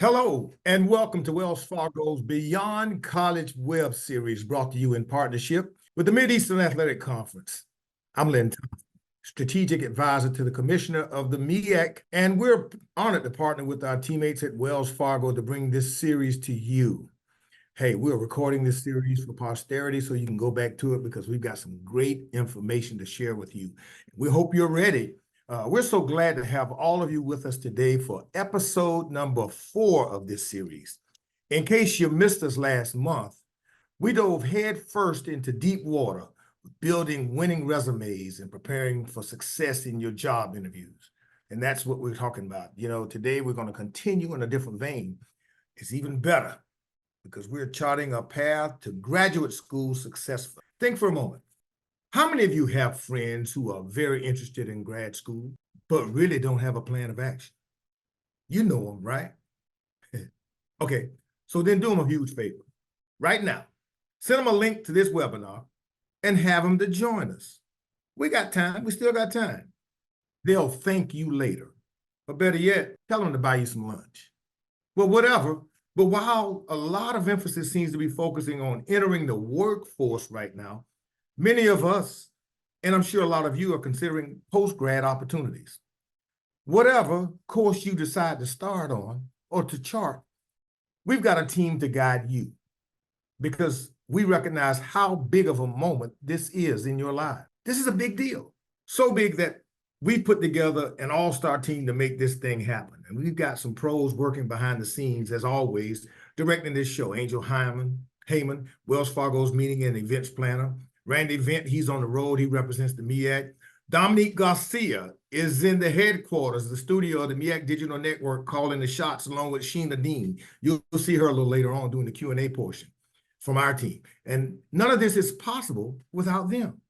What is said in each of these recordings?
Hello, and welcome to Wells Fargo's Beyond College web series brought to you in partnership with the Mid-Eastern Athletic Conference. I'm Lynn Thompson, Strategic Advisor to the Commissioner of the MEAC, and we're honored to partner with our teammates at Wells Fargo to bring this series to you. Hey, we're recording this series for posterity so you can go back to it because we've got some great information to share with you. We hope you're ready. We're so glad to have all of you with us today for episode number 4 of this series. In case you missed us last month, we dove headfirst into deep water, building winning resumes and preparing for success in your job interviews. And that's what we're talking about. You know, today we're going to continue in a different vein. It's even better because we're charting a path to graduate school successfully. Think for a moment. How many of you have friends who are very interested in grad school, but really don't have a plan of action? You know them, right? Okay, so then do them a huge favor. Right now, send them a link to this webinar and have them to join us. We got time. We still got time. They'll thank you later. Or better yet, tell them to buy you some lunch. Well, whatever. But while a lot of emphasis seems to be focusing on entering the workforce right now, many of us, and I'm sure a lot of you, are considering post-grad opportunities. Whatever course you decide to start on or to chart, we've got a team to guide you because we recognize how big of a moment this is in your life. This is a big deal. So big that we put together an all-star team to make this thing happen. And we've got some pros working behind the scenes, as always, directing this show. Angel Heyman, Wells Fargo's meeting and events planner. Randy Vent, he's on the road. He represents the MEAC. Dominique Garcia is in the headquarters, the studio of the MEAC Digital Network, calling the shots along with Sheena Dean. You'll see her a little later on doing the Q&A portion from our team. And none of this is possible without them.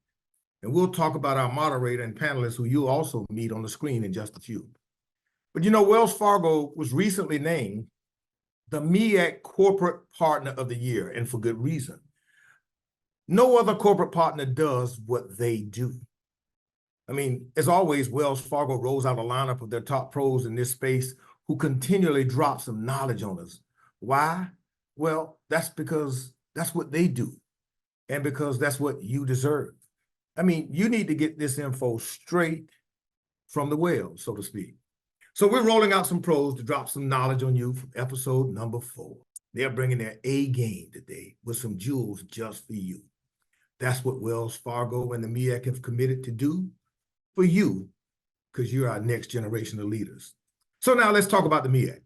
And we'll talk about our moderator and panelists who you'll also meet on the screen in just a few. But you know, Wells Fargo was recently named the MEAC Corporate Partner of the Year, and for good reason. No other corporate partner does what they do. I mean, as always, Wells Fargo rolls out a lineup of their top pros in this space who continually drop some knowledge on us. Why? Well, that's because that's what they do, and because that's what you deserve. I mean, you need to get this info straight from the well, so to speak. So we're rolling out some pros to drop some knowledge on you from episode number 4. They're bringing their A game today with some jewels just for you. That's what Wells Fargo and the MEAC have committed to do for you, because you're our next generation of leaders. So now let's talk about the MEAC.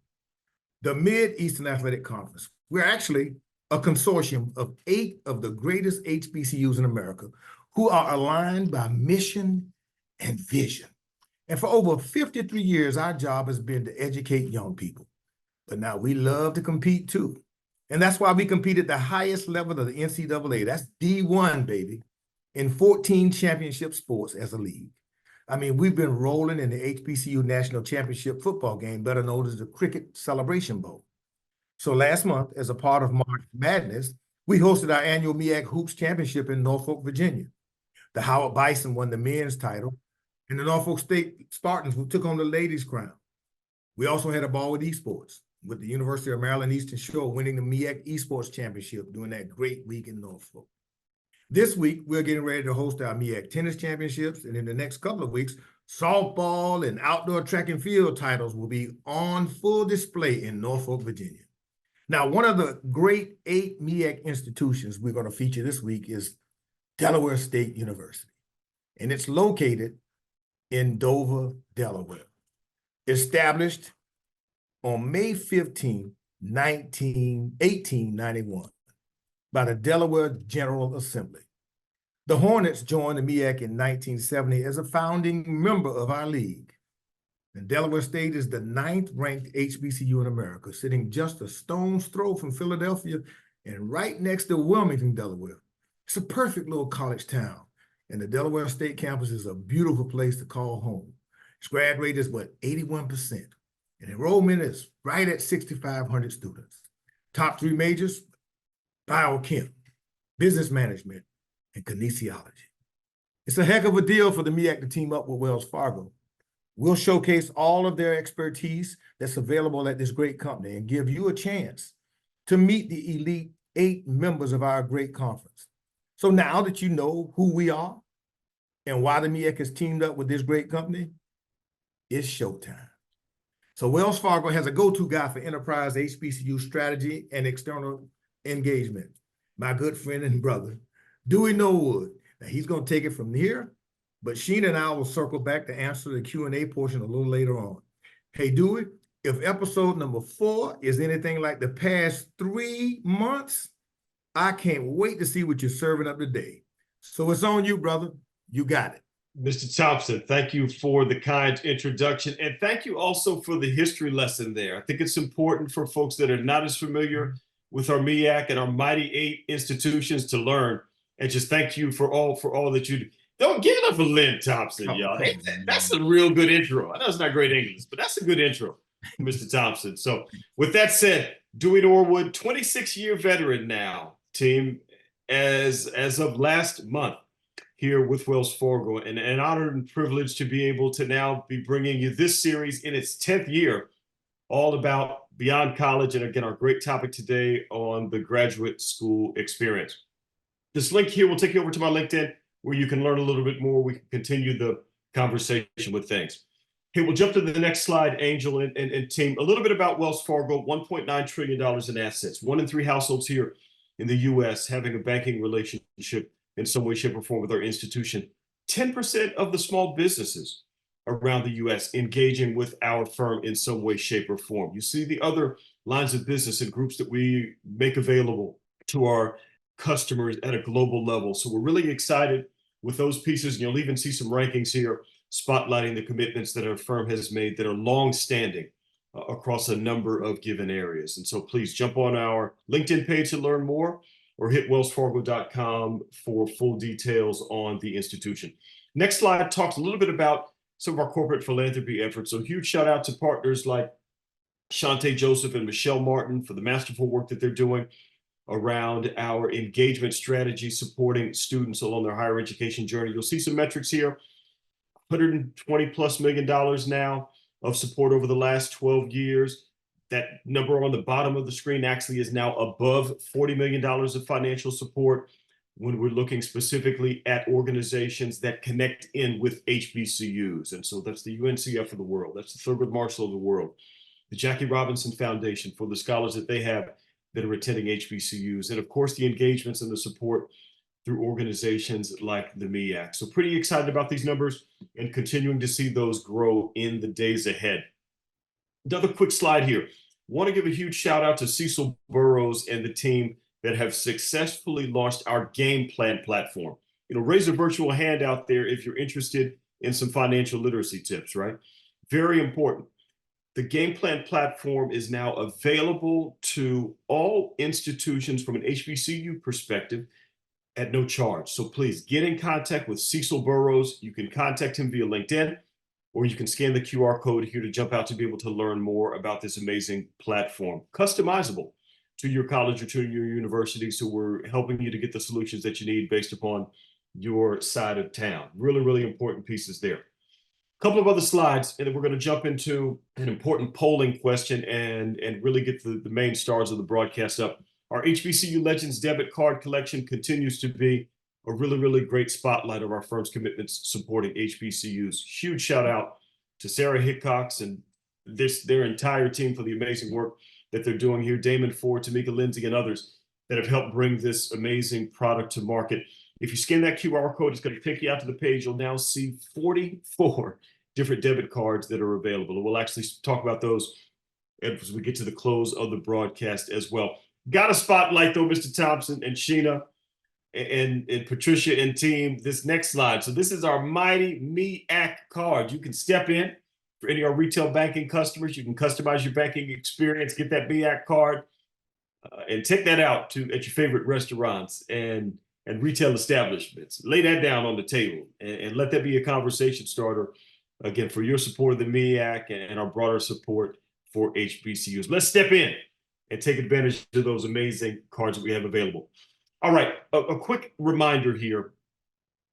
The Mid-Eastern Athletic Conference. We're actually a consortium of 8 of the greatest HBCUs in America who are aligned by mission and vision. And for over 53 years, our job has been to educate young people. But now we love to compete too. And that's why we compete at the highest level of the NCAA. That's D1, baby, in 14 championship sports as a league. I mean, we've been rolling in the HBCU National Championship football game, better known as the Cricket Celebration Bowl. So last month, as a part of March Madness, we hosted our annual MEAC Hoops Championship in Norfolk, Virginia. The Howard Bison won the men's title, and the Norfolk State Spartans took on the ladies' crown. We also had a ball with esports, with the University of Maryland Eastern Shore winning the MEAC Esports Championship during that great week in Norfolk. This week, we're getting ready to host our MEAC Tennis Championships, and in the next couple of weeks, softball and outdoor track and field titles will be on full display in Norfolk, Virginia. Now, one of the great 8 MEAC institutions we're going to feature this week is Delaware State University, and it's located in Dover, Delaware. Established on May 15, 1891 by the Delaware General Assembly. The Hornets joined the MEAC in 1970 as a founding member of our league. And Delaware State is the 9th-ranked HBCU in America, sitting just a stone's throw from Philadelphia and right next to Wilmington, Delaware. It's a perfect little college town, and the Delaware State campus is a beautiful place to call home. Its grad rate is, 81%, and enrollment is right at 6,500 students. Top 3 majors: biochem, business management, and kinesiology. It's a heck of a deal for the MEAC to team up with Wells Fargo. We'll showcase all of their expertise that's available at this great company and give you a chance to meet the elite 8 members of our great conference. So now that you know who we are and why the MEAC has teamed up with this great company, it's showtime. So Wells Fargo has a go-to guy for enterprise HBCU strategy and external engagement. My good friend and brother, Dewey Norwood. Now he's going to take it from here, but Sheena and I will circle back to answer the Q&A portion a little later on. Hey, Dewey, if episode number 4 is anything like the past 3 months, I can't wait to see what you're serving up today. So it's on you, brother. You got it. Mr. Thompson, thank you for the kind introduction. And thank you also for the history lesson there. I think it's important for folks that are not as familiar with our MEAC and our Mighty 8 institutions to learn. And just thank you for all that you do. Don't give it up for Lynn Thompson, y'all. That's a real good intro. I know it's not great English, but that's a good intro, Mr. Thompson. So with that said, Dewey Norwood, 26-year veteran now, team, as of last month, here with Wells Fargo, and an honor and privilege to be able to now be bringing you this series in its 10th year, all about beyond college, and again, our great topic today on the graduate school experience. This link here will take you over to my LinkedIn, where you can learn a little bit more. We can continue the conversation with things. Hey, we'll jump to the next slide, Angel and team. A little bit about Wells Fargo, $1.9 trillion in assets. 1 in 3 households here in the U.S. having a banking relationship in some way, shape, or form with our institution. 10% of the small businesses around the U.S. engaging with our firm in some way, shape, or form. You see the other lines of business and groups that we make available to our customers at a global level. So we're really excited with those pieces. And you'll even see some rankings here spotlighting the commitments that our firm has made that are long-standing across a number of given areas. And so please jump on our LinkedIn page to learn more, or hit wellsfargo.com for full details on the institution. Next slide talks a little bit about some of our corporate philanthropy efforts. So huge shout out to partners like Shante Joseph and Michelle Martin for the masterful work that they're doing around our engagement strategy, supporting students along their higher education journey. You'll see some metrics here, $120+ million now of support over the last 12 years. That number on the bottom of the screen actually is now above $40 million of financial support when we're looking specifically at organizations that connect in with HBCUs. And so that's the UNCF of the world. That's the Thurgood Marshall of the world. The Jackie Robinson Foundation for the scholars that they have that are attending HBCUs. And of course, the engagements and the support through organizations like the MEAC. So pretty excited about these numbers and continuing to see those grow in the days ahead. Another quick slide here. Want to give a huge shout out to Cecil Burrows and the team that have successfully launched our game plan platform. Raise a virtual hand out there if you're interested in some financial literacy tips, right? Very important. The game plan platform is now available to all institutions from an HBCU perspective at no charge. So please get in contact with Cecil Burrows. You can contact him via LinkedIn, or you can scan the QR code here to jump out to be able to learn more about this amazing platform. Customizable to your college or to your university, so we're helping you to get the solutions that you need based upon your side of town. Really, really important pieces there. A couple of other slides, and then we're going to jump into an important polling question and really get the main stars of the broadcast up. Our HBCU Legends debit card collection continues to be a really, really great spotlight of our firm's commitments supporting HBCUs. Huge shout out to Sarah Hickox and their entire team for the amazing work that they're doing here. Damon Ford, Tamika Lindsay, and others that have helped bring this amazing product to market. If you scan that QR code, it's going to take you out to the page. You'll now see 44 different debit cards that are available. And we'll actually talk about those as we get to the close of the broadcast as well. Got to spotlight, though, Mr. Thompson and Sheena and Patricia and team, this next slide. So this is our Mighty MEAC card. You can step in for any of our retail banking customers. You can customize your banking experience, get that MEAC card, and take that out at your favorite restaurants and retail establishments. Lay that down on the table and let that be a conversation starter, again, for your support of the MEAC and our broader support for HBCUs. Let's step in and take advantage of those amazing cards that we have available. All right, a quick reminder here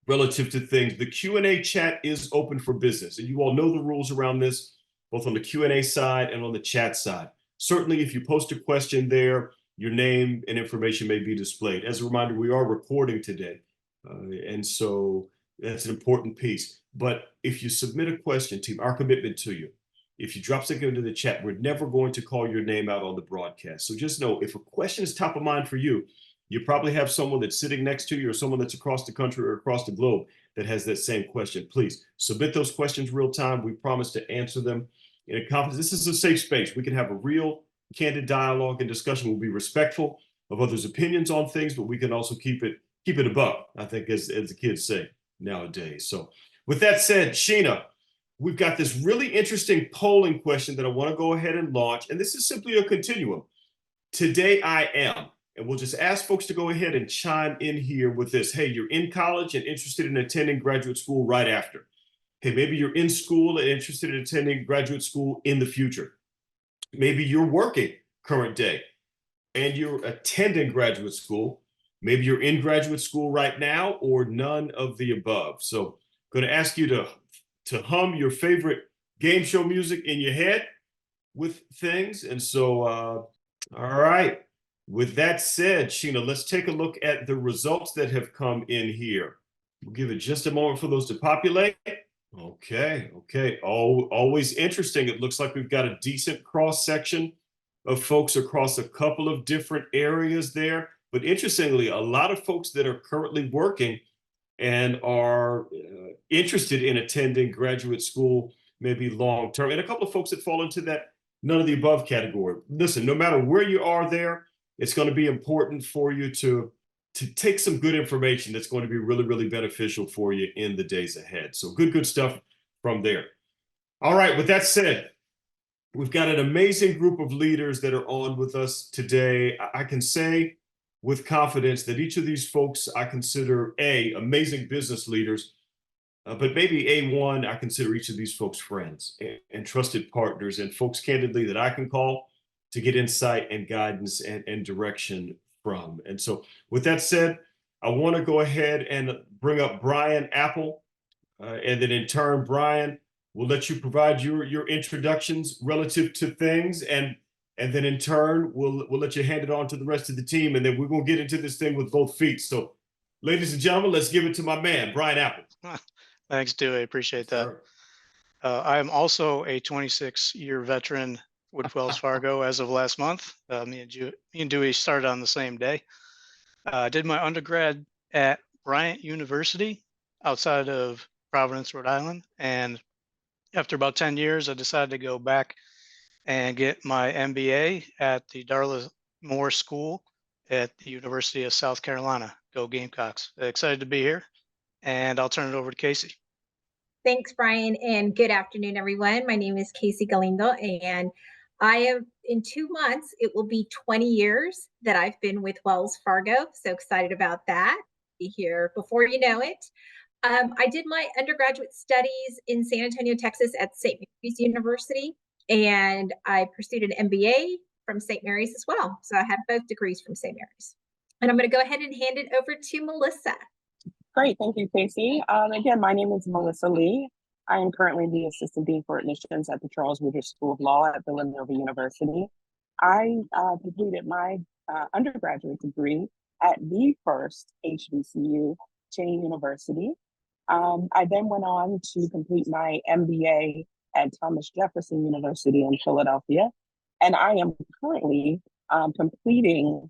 relative to things. The Q&A chat is open for business, and you all know the rules around this, both on the Q&A side and on the chat side. Certainly, if you post a question there, your name and information may be displayed. As a reminder, we are recording today, and so that's an important piece. But if you submit a question, team, our commitment to you, if you drop something into the chat, we're never going to call your name out on the broadcast. So just know, if a question is top of mind for you, you probably have someone that's sitting next to you or someone that's across the country or across the globe that has that same question. Please submit those questions real time. We promise to answer them in a confidence. This is a safe space. We can have a real candid dialogue and discussion. We'll be respectful of others' opinions on things, but we can also keep it above, I think, as the kids say nowadays. So with that said, Sheena, we've got this really interesting polling question that I want to go ahead and launch. And this is simply a continuum. Today I am. And we'll just ask folks to go ahead and chime in here with this. Hey, you're in college and interested in attending graduate school right after. Hey, maybe you're in school and interested in attending graduate school in the future. Maybe you're working current day and you're attending graduate school. Maybe you're in graduate school right now, or none of the above. So I'm going to ask you to hum your favorite game show music in your head with things. And so, all right. With that said, Sheena, let's take a look at the results that have come in here. We'll give it just a moment for those to populate. Okay. Always interesting. It looks like we've got a decent cross-section of folks across a couple of different areas there. But interestingly, a lot of folks that are currently working and are interested in attending graduate school, maybe long-term, and a couple of folks that fall into that none of the above category. Listen, no matter where you are there, it's going to be important for you to take some good information that's going to be really, really beneficial for you in the days ahead. So good stuff from there. All right, with that said, we've got an amazing group of leaders that are on with us today. I can say with confidence that each of these folks I consider amazing business leaders, but maybe A1, I consider each of these folks friends and trusted partners and folks, candidly, that I can call to get insight and guidance and direction from. And so with that said, I want to go ahead and bring up Brian Apple. And then in turn, Brian, we'll let you provide your introductions relative to things. And then in turn, we'll let you hand it on to the rest of the team. And then we're going to get into this thing with both feet. So ladies and gentlemen, let's give it to my man, Brian Apple. Thanks, Dewey. Appreciate that. I am also a 26-year veteran with Wells Fargo as of last month. Me and Dewey started on the same day. I did my undergrad at Bryant University outside of Providence, Rhode Island. And after about 10 years, I decided to go back and get my MBA at the Darla Moore School at the University of South Carolina. Go Gamecocks. Excited to be here. And I'll turn it over to Casey. Thanks, Brian, and good afternoon, everyone. My name is Casey Galindo, and in 2 months, it will be 20 years that I've been with Wells Fargo. So excited about that. Be here before you know it. I did my undergraduate studies in San Antonio, Texas at St. Mary's University, and I pursued an MBA from St. Mary's as well. So I have both degrees from St. Mary's. And I'm going to go ahead and hand it over to Melissa. Great, thank you, Casey. Again, my name is Melissa Lee. I am currently the Assistant Dean for Admissions at the Charles Woodridge School of Law at Villanova University. I completed my undergraduate degree at the first HBCU, Cheyney University. I then went on to complete my MBA at Thomas Jefferson University in Philadelphia. And I am currently completing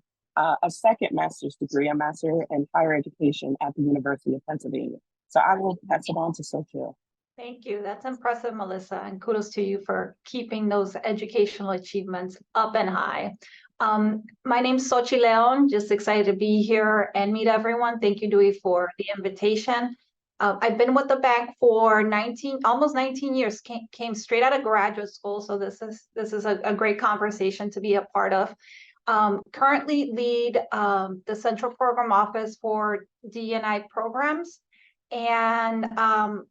a second master's degree, a master in higher education at the University of Pennsylvania. So I will pass it on to Sophia. Thank you. That's impressive, Melissa, and kudos to you for keeping those educational achievements up and high. My name's Xochitl Leon, just excited to be here and meet everyone. Thank you, Dewey, for the invitation. I've been with the bank for almost 19 years, came straight out of graduate school, so this is a great conversation to be a part of. Currently lead the Central Program Office for D&I programs. And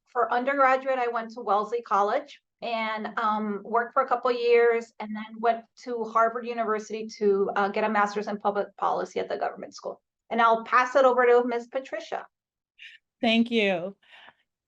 for undergraduate, I went to Wellesley College and worked for a couple of years, and then went to Harvard University to get a master's in public policy at the government school. And I'll pass it over to Ms. Patricia. Thank you.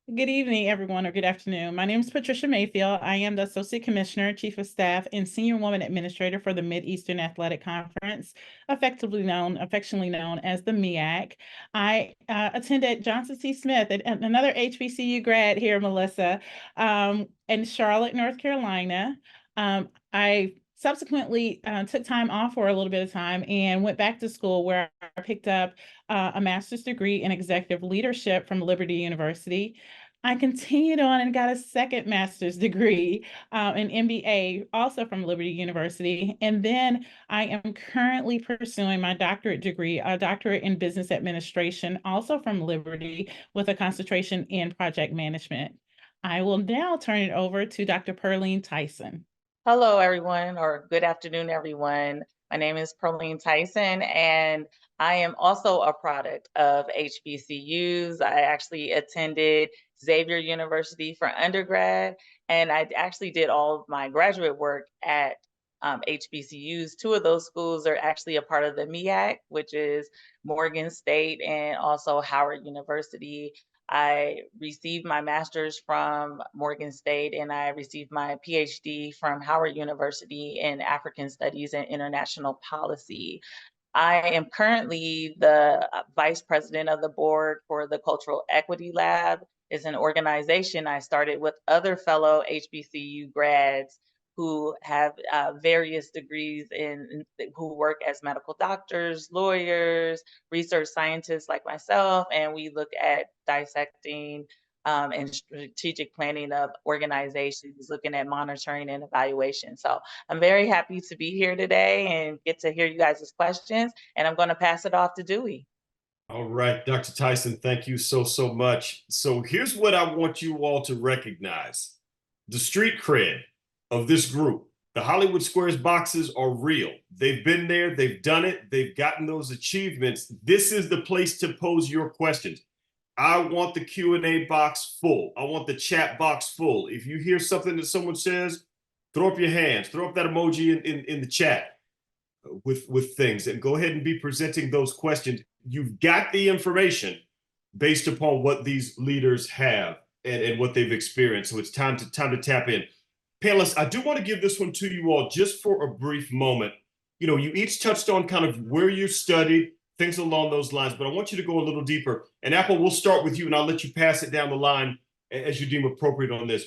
Good evening, everyone, or good afternoon. My name is Patricia Mayfield. I am the Associate Commissioner, Chief of Staff, and Senior Woman Administrator for the Mid-Eastern Athletic Conference, affectionately known as the MEAC. I attended Johnson C. Smith, another HBCU grad here, Melissa, in Charlotte, North Carolina. I subsequently took time off for a little bit of time and went back to school, where I picked up a master's degree in executive leadership from Liberty University. I continued on and got a second master's degree, an MBA, also from Liberty University. And then I am currently pursuing my doctorate degree, a doctorate in business administration, also from Liberty, with a concentration in project management. I will now turn it over to Dr. Pearline Tyson. Hello, everyone, or good afternoon, everyone. My name is Pearline Tyson, and I am also a product of HBCUs. I actually attended Xavier University for undergrad, and I actually did all of my graduate work at HBCUs. Two of those schools are actually a part of the MEAC, which is Morgan State and also Howard University. I received my master's from Morgan State, and I received my PhD from Howard University in African Studies and International Policy. I am currently the vice president of the board for the Cultural Equity Lab. It's an organization I started with other fellow HBCU grads who have various degrees who work as medical doctors, lawyers, research scientists like myself, and we look at dissecting and strategic planning of organizations, looking at monitoring and evaluation. So I'm very happy to be here today and get to hear you guys' questions, and I'm going to pass it off to Dewey. All right, Dr. Tyson, thank you so much. So here's what I want you all to recognize. The street cred of this group. The Hollywood Squares boxes are real. They've been there, they've done it, they've gotten those achievements. This is the place to pose your questions. I want the Q&A box full. I want the chat box full. If you hear something that someone says, throw up your hands, throw up that emoji in the chat with things, and go ahead and be presenting those questions. You've got the information based upon what these leaders have and what they've experienced. So it's time to tap in. Panelists, I do want to give this one to you all just for a brief moment. You know, you each touched on kind of where you studied, things along those lines, but I want you to go a little deeper. And Apple, we'll start with you, and I'll let you pass it down the line as you deem appropriate on this.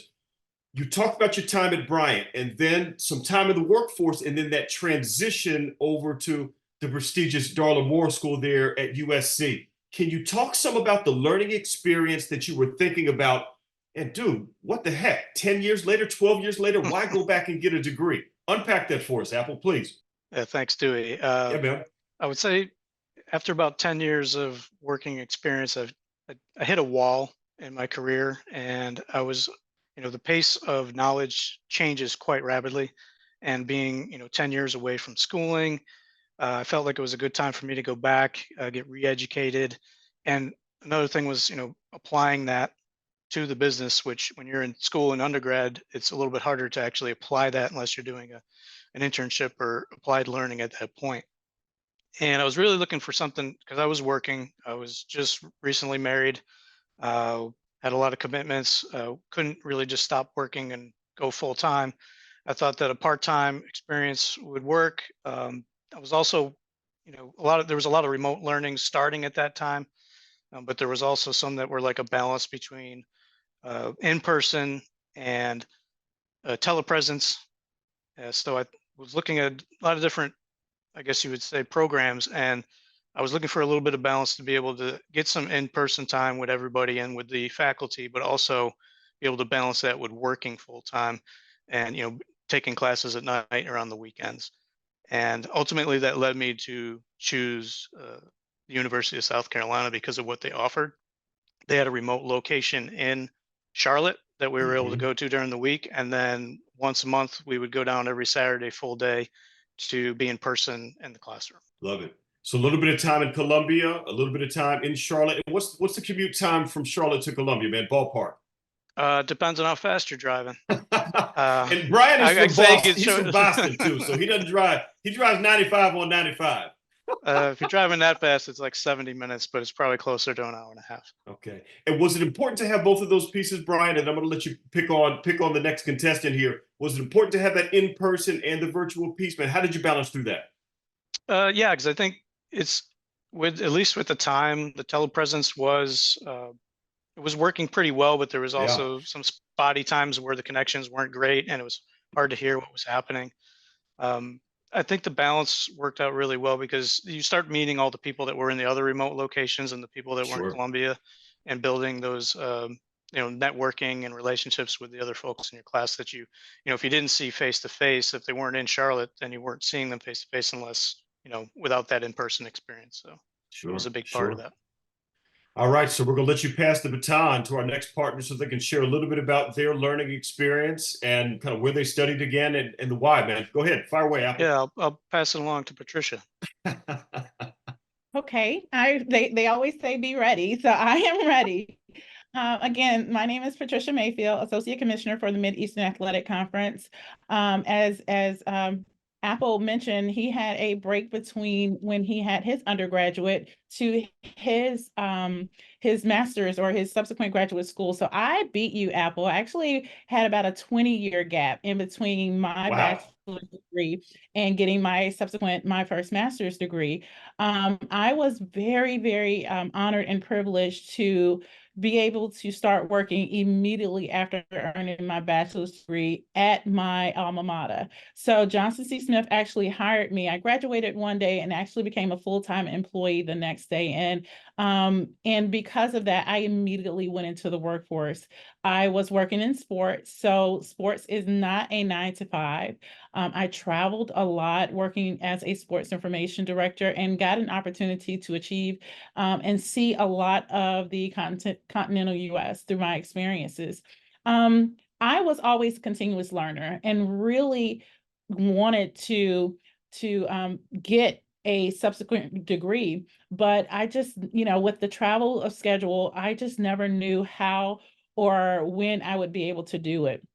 You talked about your time at Bryant, and then some time in the workforce, and then that transition over to the prestigious Darla Moore School there at USC. Can you talk some about the learning experience that you were thinking about? And dude, what the heck? 10 years later, 12 years later, why go back and get a degree? Unpack that for us, Apple, please. Yeah, thanks, Dewey. Yeah, man. I would say after about 10 years of working experience, I hit a wall in my career, and I was, the pace of knowledge changes quite rapidly. And being, 10 years away from schooling, I felt like it was a good time for me to go back, get re-educated. And another thing was, applying that to the business, which when you're in school and undergrad, it's a little bit harder to actually apply that unless you're doing an internship or applied learning at that point. And I was really looking for something because I was working. I was just recently married, had a lot of commitments, couldn't really just stop working and go full time. I thought that a part-time experience would work. I was also, there was a lot of remote learning starting at that time, but there was also some that were like a balance between in-person and telepresence. So I was looking at a lot of different, I guess you would say, programs, and I was looking for a little bit of balance to be able to get some in-person time with everybody and with the faculty, but also be able to balance that with working full time and, taking classes at night or on the weekends. And ultimately that led me to choose the University of South Carolina because of what they offered. They had a remote location in Charlotte that we were able to go to during the week. And then once a month, we would go down every Saturday, full day, to be in person in the classroom. Love it. So a little bit of time in Columbia, a little bit of time in Charlotte. And what's the commute time from Charlotte to Columbia, man? Ballpark. Depends on how fast you're driving. And Brian is from Boston. He's from Boston too, so he doesn't drive. He drives 95 on 95. If you're driving that fast, it's like 70 minutes, but it's probably closer to an hour and a half. Okay. And was it important to have both of those pieces, Brian? And I'm going to let you pick on the next contestant here. Was it important to have that in person and the virtual piece, man? How did you balance through that? Yeah, because I think it's at least with the time, the telepresence was it was working pretty well, but there was also some spotty times where the connections weren't great and it was hard to hear what was happening. I think the balance worked out really well because you start meeting all the people that were in the other remote locations and the people that were in Columbia, and building those networking and relationships with the other folks in your class that if you didn't see face to face, if they weren't in Charlotte, then you weren't seeing them face to face unless without that in-person experience. So it was a big part of that. All right, so we're going to let you pass the baton to our next partner so they can share a little bit about their learning experience and kind of where they studied again and the why, man. Go ahead, fire away, Apple. Yeah, I'll pass it along to Patricia. Okay, they always say be ready, so I am ready. Again, my name is Patricia Mayfield, Associate Commissioner for the Mid-Eastern Athletic Conference. As Apple mentioned, he had a break between when he had his undergraduate to his master's or his subsequent graduate school. So I beat you, Apple. I actually had about a 20-year gap in between my bachelor's degree and getting my first master's degree. I was very, very honored and privileged to be able to start working immediately after earning my bachelor's degree at my alma mater. So Johnson C. Smith actually hired me. I graduated one day and actually became a full-time employee the next day. And because of that, I immediately went into the workforce. I was working in sports. So sports is not a 9 to 5. I traveled a lot working as a sports information director and got an opportunity to achieve and see a lot of the continental US through my experiences. I was always a continuous learner and really wanted to get a subsequent degree, but I just, with the travel of schedule, I just never knew how or when I would be able to do it.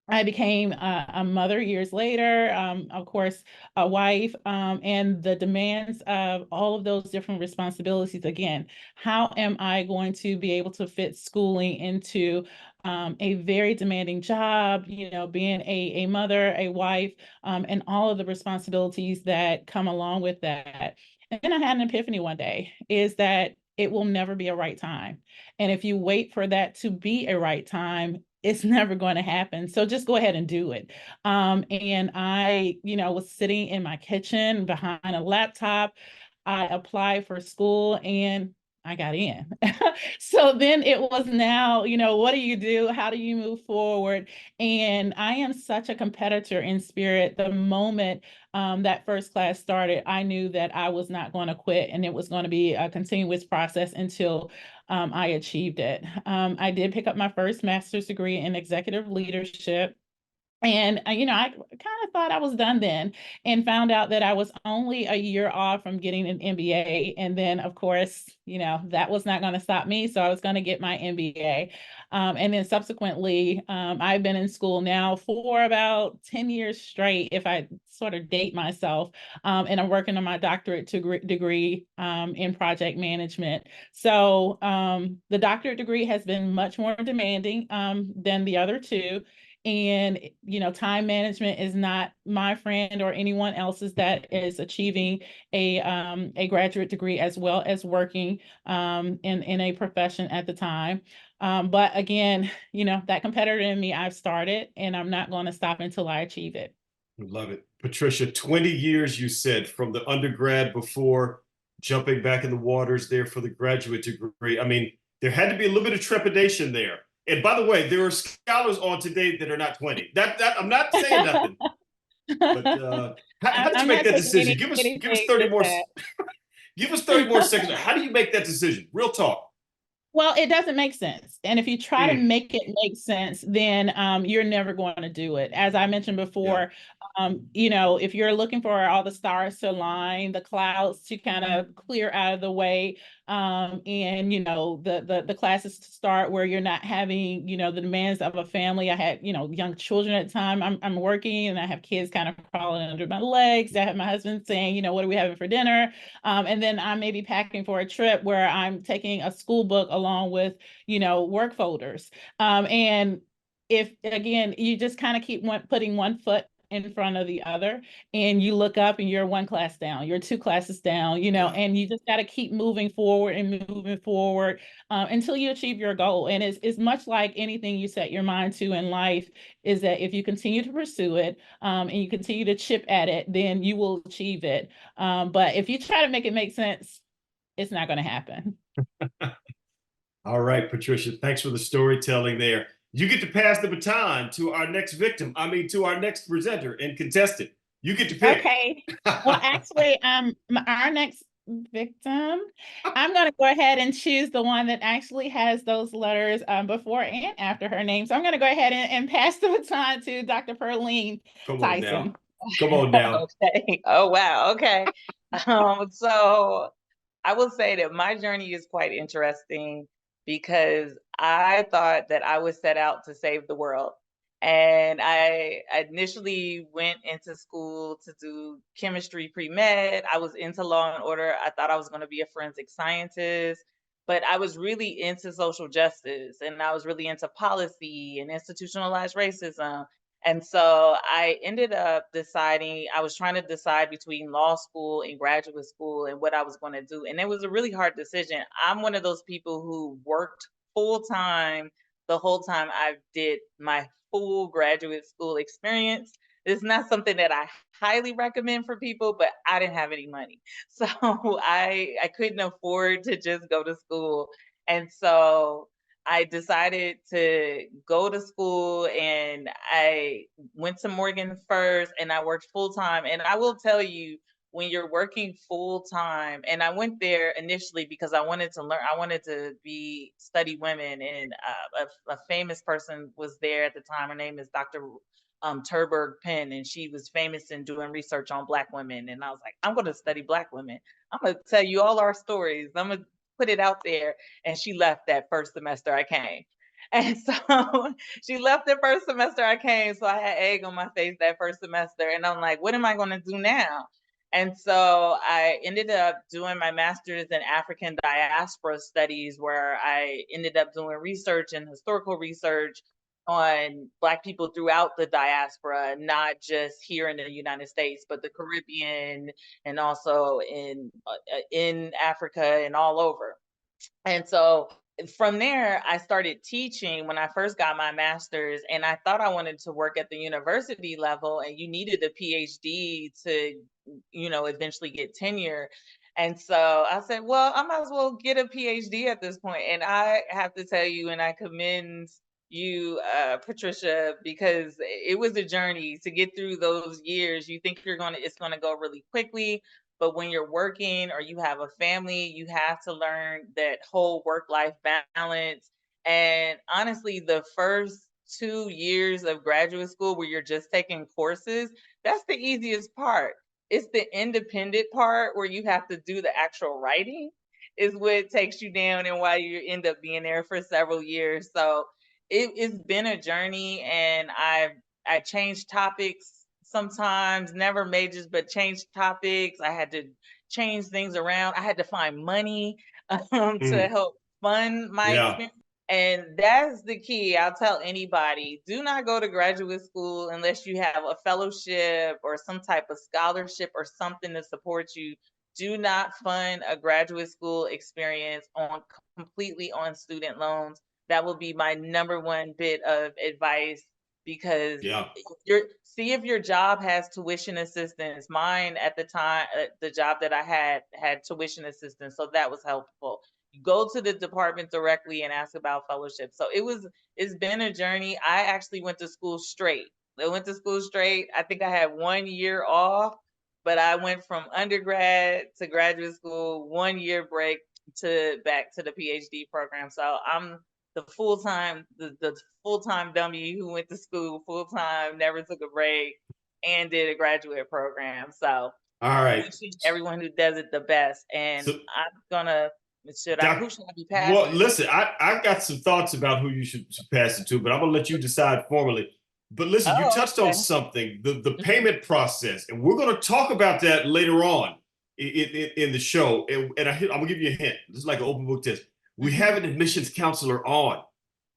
I became a mother years later, of course, a wife, and the demands of all of those different responsibilities. Again, how am I going to be able to fit schooling into a very demanding job, being a mother, a wife, and all of the responsibilities that come along with that. And then I had an epiphany one day, is that it will never be a right time. And if you wait for that to be a right time, it's never going to happen. So just go ahead and do it. And I, was sitting in my kitchen behind a laptop. I applied for school and I got in. So then it was now, what do you do? How do you move forward? And I am such a competitor in spirit. The moment that first class started, I knew that I was not going to quit and it was going to be a continuous process until I achieved it. I did pick up my first master's degree in executive leadership. And, I kind of thought I was done then and found out that I was only a year off from getting an MBA. And then, of course, that was not going to stop me. So I was going to get my MBA. And then subsequently, I've been in school now for about 10 years straight, if I sort of date myself. And I'm working on my doctorate degree in project management. So the doctorate degree has been much more demanding than the other two. And, time management is not my friend or anyone else's that is achieving a graduate degree as well as working in a profession at the time. But again, that competitor in me, I've started and I'm not going to stop until I achieve it. Love it. Patricia, 20 years, you said, from the undergrad before jumping back in the waters there for the graduate degree. I mean, there had to be a little bit of trepidation there. And by the way, there are scholars on today that are not 20. That I'm not saying nothing. But how did you make that decision? Give us 30 more. Give us 30 more seconds. How do you make that decision? Real talk. Well, it doesn't make sense. And if you try to make it make sense, then you're never going to do it. As I mentioned before, if you're looking for all the stars to align, the clouds to kind of clear out of the way, And the classes start where you're not having the demands of a family. I had young children at the time. I'm working and I have kids kind of crawling under my legs. I have my husband saying, what are we having for dinner? And then I may be packing for a trip where I'm taking a school book along with work folders. And if again you just kind of keep putting one foot in front of the other, and you look up and you're one class down, you're two classes down, and you just got to keep moving forward and moving forward until you achieve your goal. And it's much like anything you set your mind to in life, is that if you continue to pursue it and you continue to chip at it, then you will achieve it. But if you try to make it make sense, it's not going to happen. All right, Patricia, thanks for the storytelling there. You get to pass the baton to our next victim. To our next presenter and contestant. You get to pick. Okay. Well, actually, our next victim, I'm going to go ahead and choose the one that actually has those letters before and after her name. So I'm going to go ahead and pass the baton to Dr. Pearline Tyson. Come on now. Okay. Oh, wow. Okay. So I will say that my journey is quite interesting because I thought that I was set out to save the world. And I initially went into school to do chemistry pre-med. I was into law and order. I thought I was going to be a forensic scientist, but I was really into social justice and I was really into policy and institutionalized racism. And so I ended up deciding, I was trying to decide between law school and graduate school and what I was going to do. And it was a really hard decision. I'm one of those people who worked full time the whole time I did my full graduate school experience. It's not something that I highly recommend for people, but I didn't have any money. So I couldn't afford to just go to school. And so I decided to go to school and I went to Morgan first and I worked full time. And I will tell you, when you're working full time, and I went there initially because I wanted to learn, I wanted to study women, and a famous person was there at the time. Her name is Dr. Terberg Penn, and she was famous in doing research on Black women. And I was like, I'm going to study Black women. I'm going to tell you all our stories. I'm going to put it out there. And she left that first semester I came. And so she left the first semester I came. So I had egg on my face that first semester. And I'm like, what am I going to do now? And so I ended up doing my master's in African diaspora studies, where I ended up doing research and historical research on Black people throughout the diaspora, not just here in the United States, but the Caribbean and also in Africa and all over. And so from there, I started teaching when I first got my master's, and I thought I wanted to work at the university level, and you needed a PhD to, eventually get tenure. And so I said, well, I might as well get a PhD at this point. And I have to tell you, and I commend you, Patricia, because it was a journey to get through those years. You think it's gonna go really quickly, but when you're working or you have a family, you have to learn that whole work-life balance. And honestly, the first 2 years of graduate school where you're just taking courses, that's the easiest part. It's the independent part where you have to do the actual writing is what takes you down and why you end up being there for several years. So it's been a journey, and I changed topics sometimes, never majors, but changed topics. I had to change things around. I had to find money to help fund my experience. And that's the key. I'll tell anybody, do not go to graduate school unless you have a fellowship or some type of scholarship or something to support you. Do not fund a graduate school experience completely on student loans. That will be my number one bit of advice, because see if your job has tuition assistance. Mine at the time, the job that I had tuition assistance, so that was helpful. Go to the department directly and ask about fellowship. So it's been a journey. I actually went to school straight. I think I had 1 year off, but I went from undergrad to graduate school, 1 year break back to the PhD program. So I'm the full-time dummy who went to school full-time, never took a break, and did a graduate program. So all right, everyone who does it the best. And I'm gonna Who should I be passing? Well, listen, I've got some thoughts about who you should pass it to, but I'm gonna let you decide formally. But listen, you touched on something, the payment process, and we're gonna talk about that later on in the show. And I'm gonna give you a hint. This is like an open book test. We have an admissions counselor on.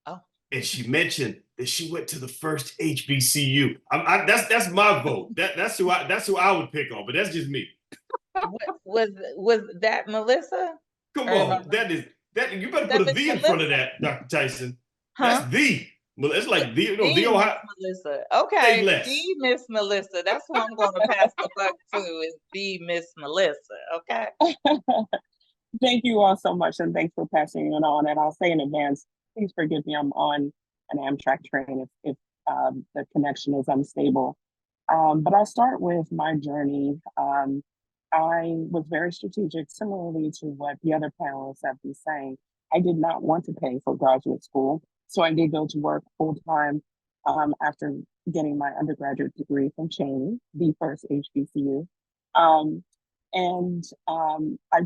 Oh. And she mentioned that she went to the first HBCU. That's my vote. That's who I would pick on, but that's just me. was that Melissa? Come on, that you better put a V in front of that, Dr. Tyson. That's the. It's like the Ohio. Melissa. Okay, the Miss Melissa. That's who I'm going to pass the buck to. Is the Miss Melissa. Okay. Thank you all so much, and thanks for passing it on. And I'll say in advance, please forgive me. I'm on an Amtrak train if the connection is unstable. But I'll start with my journey. I was very strategic, similarly to what the other panelists have been saying. I did not want to pay for graduate school, so I did go to work full time after getting my undergraduate degree from Cheney, the first HBCU. I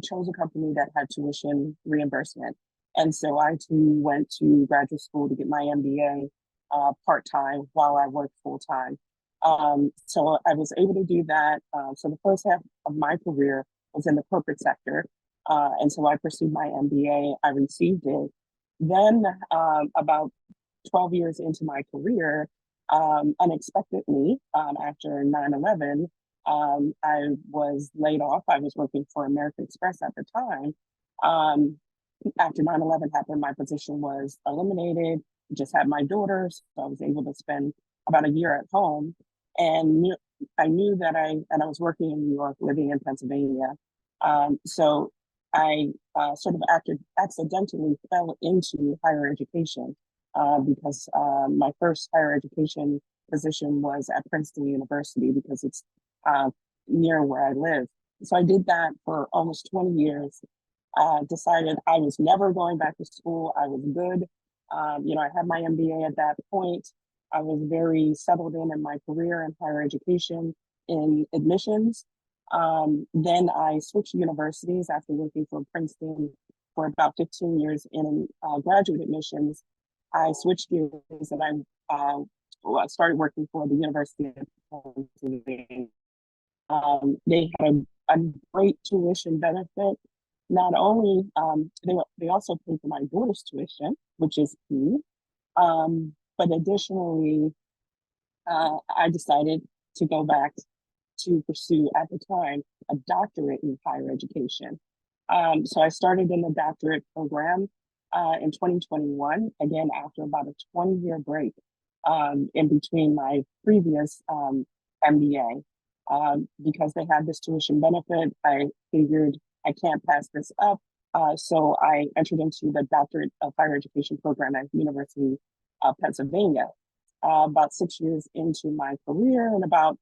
chose a company that had tuition reimbursement. And so I too went to graduate school to get my MBA part-time while I worked full-time. So I was able to do that. So the first half of my career was in the corporate sector. And so I pursued my MBA, I received it. Then about 12 years into my career, unexpectedly, after 9/11, I was laid off. I was working for American Express at the time. After 9/11 happened, my position was eliminated. Just had my daughter, so I was able to spend about a year at home. And I knew that I was working in New York, living in Pennsylvania. So I sort of accidentally fell into higher education because my first higher education position was at Princeton University because it's near where I live. So I did that for almost 20 years. Decided I was never going back to school. I was good. I had my MBA at that point. I was very settled in my career in higher education in admissions. Then I switched universities after working for Princeton for about 15 years in graduate admissions. I switched gears and I started working for the University of Pennsylvania. They had a great tuition benefit. Not only, they also paid for my daughter's tuition, which is key. But additionally, I decided to go back to pursue, at the time, a doctorate in higher education. So I started in the doctorate program in 2021, again, after about a 20-year break in between my previous MBA. Because they had this tuition benefit, I figured I can't pass this up. So I entered into the doctorate of higher education program at University of Pennsylvania. About 6 years into my career and about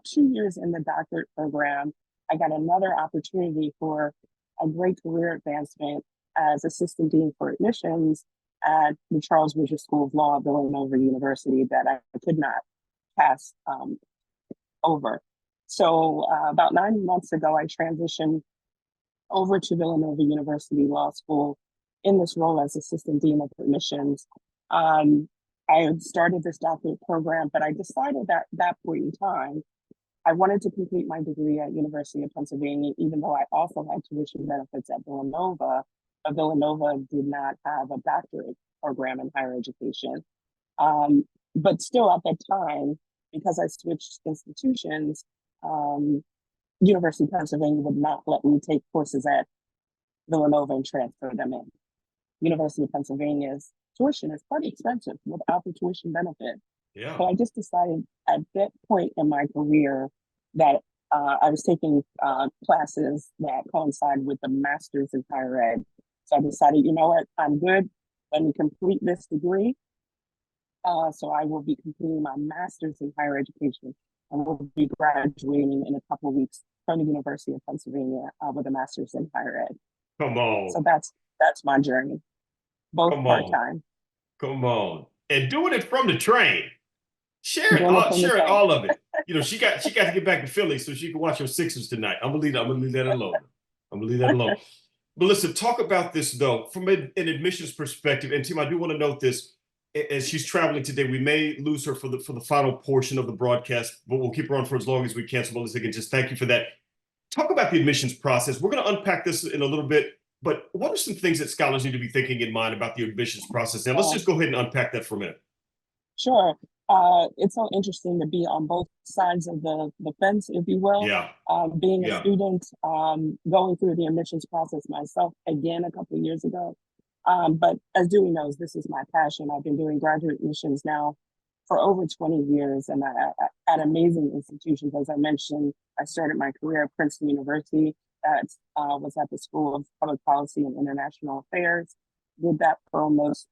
2 years in the doctorate program, I got another opportunity for a great career advancement as assistant dean for admissions at the Charles Bridges School of Law at Villanova University that I could not pass over. So about 9 months ago, I transitioned over to Villanova University Law School in this role as assistant dean of admissions. I had started this doctorate program, but I decided that that point in time, I wanted to complete my degree at University of Pennsylvania, even though I also had tuition benefits at Villanova. But Villanova did not have a doctorate program in higher education. But still at that time, because I switched institutions, University of Pennsylvania would not let me take courses at Villanova and transfer them in. University of Pennsylvania's tuition is quite expensive without the tuition benefit. Yeah. So I just decided at that point in my career that I was taking classes that coincide with the master's in higher ed. So I decided, you know what, I'm good. Let me complete this degree. So I will be completing my master's in higher education and will be graduating in a couple of weeks from the University of Pennsylvania with a master's in higher ed. Come on. So that's my journey, both part-time. Come on. And doing it from the train. Share all of it. She got to get back to Philly so she can watch her Sixers tonight. I'm gonna leave that alone. Melissa, talk about this though, from an admissions perspective. And Tim, I do want to note this. As she's traveling today, we may lose her for the final portion of the broadcast, but we'll keep her on for as long as we can. So Melissa, again, just thank you for that. Talk about the admissions process. We're going to unpack this in a little bit, but what are some things that scholars need to be thinking in mind about the admissions process? Now, let's just go ahead and unpack that for a minute. Sure. It's so interesting to be on both sides of the fence, if you will. Yeah. Being a Yeah. student, going through the admissions process myself again a couple of years ago. But as Dewey knows, this is my passion. I've been doing graduate admissions now for over 20 years and at amazing institutions. As I mentioned, I started my career at Princeton University. That was at the School of Public Policy and International Affairs. Did that for almost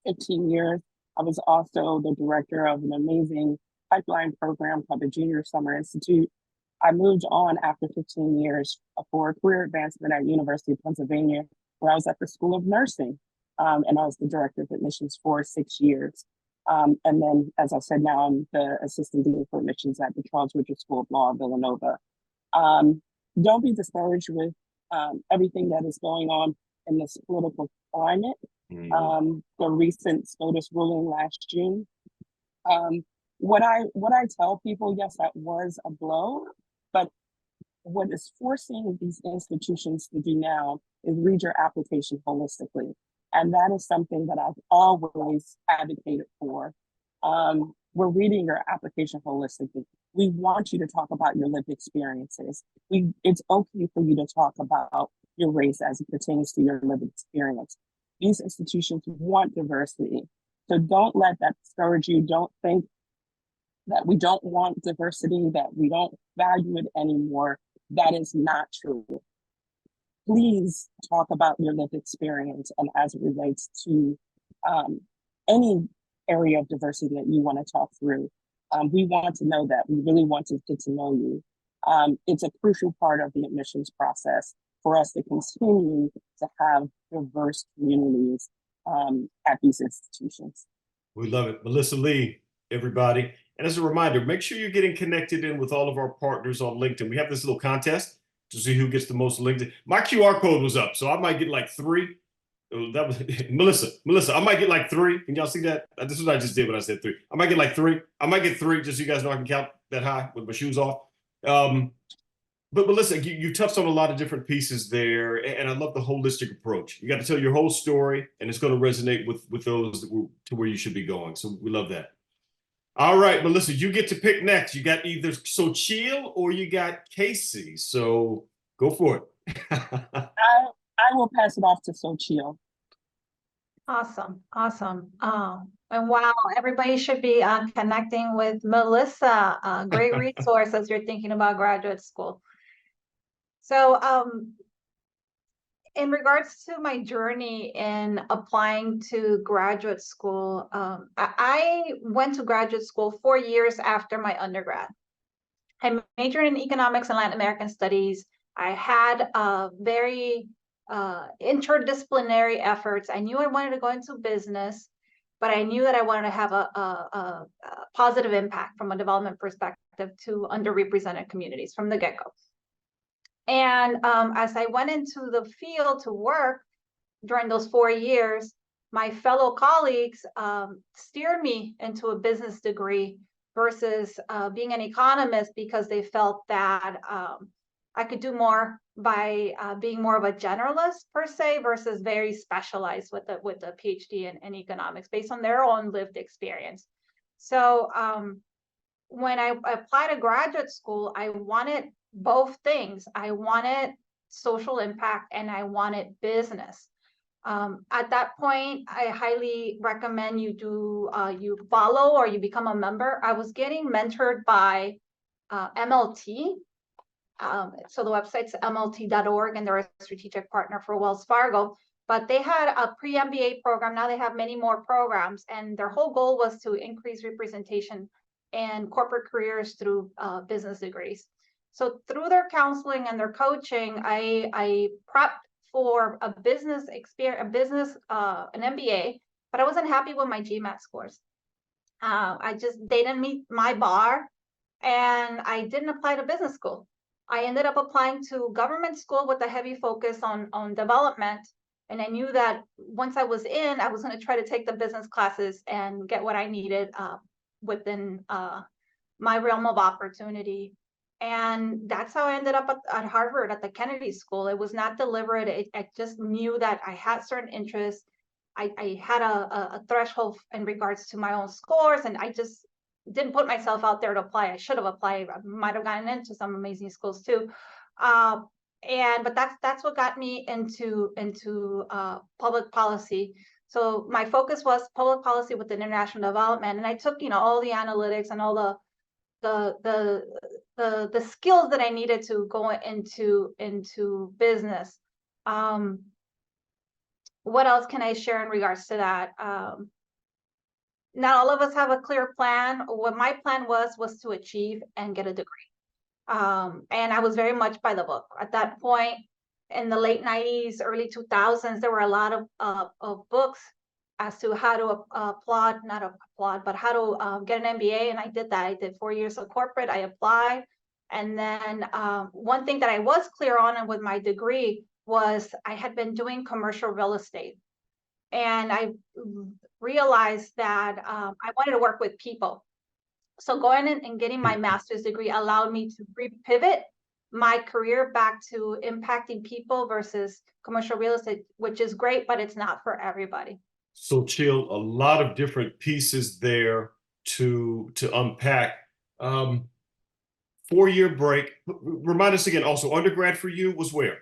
15 years. I was also the director of an amazing pipeline program called the Junior Summer Institute. I moved on after 15 years for career advancement at University of Pennsylvania, where I was at the School of Nursing, and I was the director of admissions for 6 years. And then, as I said, now I'm the assistant dean for admissions at the Charles Woodger School of Law in Villanova. Don't be discouraged with everything that is going on in this political climate. The recent SCOTUS ruling last June. What I tell people, yes, that was a blow, but what is forcing these institutions to do now is read your application holistically. And that is something that I've always advocated for. We're reading your application holistically. We want you to talk about your lived experiences. It's okay for you to talk about your race as it pertains to your lived experience. These institutions want diversity. So don't let that discourage you. Don't think that we don't want diversity, that we don't value it anymore. That is not true. Please talk about your lived experience and as it relates to any area of diversity that you want to talk through. We want to know that. We really want to get to know you. It's a crucial part of the admissions process for us to continue to have diverse communities at these institutions. We love it. Melissa Lee, everybody. And as a reminder, make sure you're getting connected in with all of our partners on LinkedIn. We have this little contest to see who gets the most LinkedIn. My QR code was up, so I might get like 3. That was Melissa, I might get like 3. Can y'all see that? This is what I just did when I said 3. I might get like 3. I might get 3, just so you guys know I can count that high with my shoes off. But Melissa, you touched on a lot of different pieces there, and I love the holistic approach. You got to tell your whole story, and it's going to resonate with those to where you should be going. So we love that. All right, Melissa, you get to pick next. You got either Sochil or you got Casey. So go for it. I will pass it off to Sochil. Awesome. And wow, everybody should be connecting with Melissa. Great resource as you're thinking about graduate school. So in regards to my journey in applying to graduate school, I went to graduate school 4 years after my undergrad. I majored in economics and Latin American studies. I had very interdisciplinary efforts. I knew I wanted to go into business, but I knew that I wanted to have a positive impact from a development perspective to underrepresented communities from the get-go. And as I went into the field to work during those 4 years, my fellow colleagues steered me into a business degree versus being an economist, because they felt that I could do more by being more of a generalist per se versus very specialized with a PhD in economics based on their own lived experience. So when I applied to graduate school, I wanted both things. I wanted social impact and I wanted business. At that point, I highly recommend you follow or you become a member. I was getting mentored by MLT. So the website's mlt.org, and they're a strategic partner for Wells Fargo. But they had a pre-MBA program. Now they have many more programs, and their whole goal was to increase representation in corporate careers through business degrees. So through their counseling and their coaching, I prepped for a business experience, an MBA, but I wasn't happy with my GMAT scores. They didn't meet my bar, and I didn't apply to business school. I ended up applying to government school with a heavy focus on development. And I knew that once I was in, I was going to try to take the business classes and get what I needed within my realm of opportunity. And that's how I ended up at Harvard at the Kennedy School. It was not deliberate. I just knew that I had certain interests. I had a threshold in regards to my own scores, and I just didn't put myself out there to apply. I should have applied. I might have gotten into some amazing schools too. But that's what got me into public policy. So my focus was public policy with international development, and I took all the analytics and all the skills that I needed to go into business. What else can I share in regards to that? Not all of us have a clear plan. What my plan was to achieve and get a degree. And I was very much by the book. At that point, in the late 90s, early 2000s, there were a lot of books as to how to but how to get an MBA. And I did that. I did 4 years of corporate. I applied. And then one thing that I was clear on and with my degree was I had been doing commercial real estate. And I realized that I wanted to work with people. So going in and getting my master's degree allowed me to pivot my career back to impacting people versus commercial real estate, which is great, but it's not for everybody. So Chill, a lot of different pieces there to unpack. 4-year break. Remind us again, also undergrad for you was where?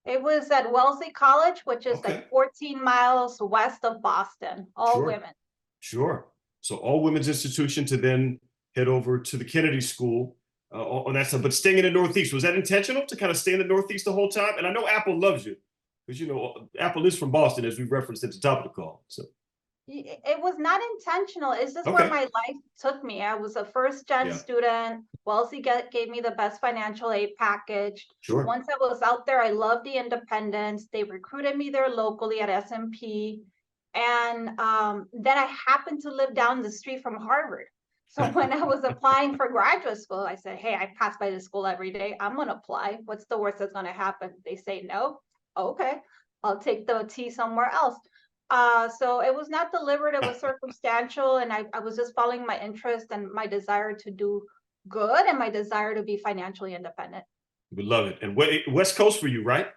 It was at Wellesley College, which is Okay. like 14 miles west of Boston, all Sure. women. Sure. So all women's institution to then head over to the Kennedy School on that side, but staying in the Northeast. Was that intentional to kind of stay in the Northeast the whole time? And I know Apple loves you because, Apple is from Boston, as we referenced at the top of the call. So It was not intentional. It's just Okay. where my life took me. I was a first-gen Yeah. student. Wellesley gave me the best financial aid package. Sure. Once I was out there, I loved the independence. They recruited me there locally at S&P. And then I happened to live down the street from Harvard. So when I was applying for graduate school, I said, hey, I pass by the school every day. I'm going to apply. What's the worst that's going to happen? They say no. Okay, I'll take the T somewhere else. So it was not deliberate, it was circumstantial, and I was just following my interest and my desire to do good and my desire to be financially independent. We love it. And West Coast for you, right?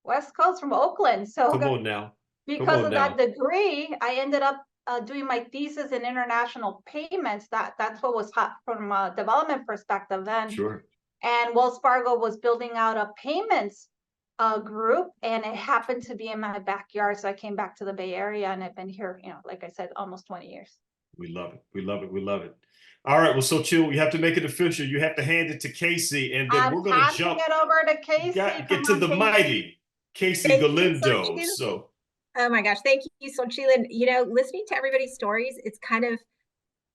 West Coast from Oakland. So Come on now. because of that degree, I ended up doing my thesis in international payments. That's what was hot from a development perspective then. Sure. And Wells Fargo was building out a payments group, and it happened to be in my backyard. So I came back to the Bay Area, and I've been here, like I said, almost 20 years. We love it. We love it. We love it. All right. Well, so Chill, we have to make it official. You have to hand it to Casey, and then we're going to jump. It over to Casey. Get to the mighty Casey Galindo. So. Oh my gosh, thank you, Xochitl. Listening to everybody's stories, it's kind of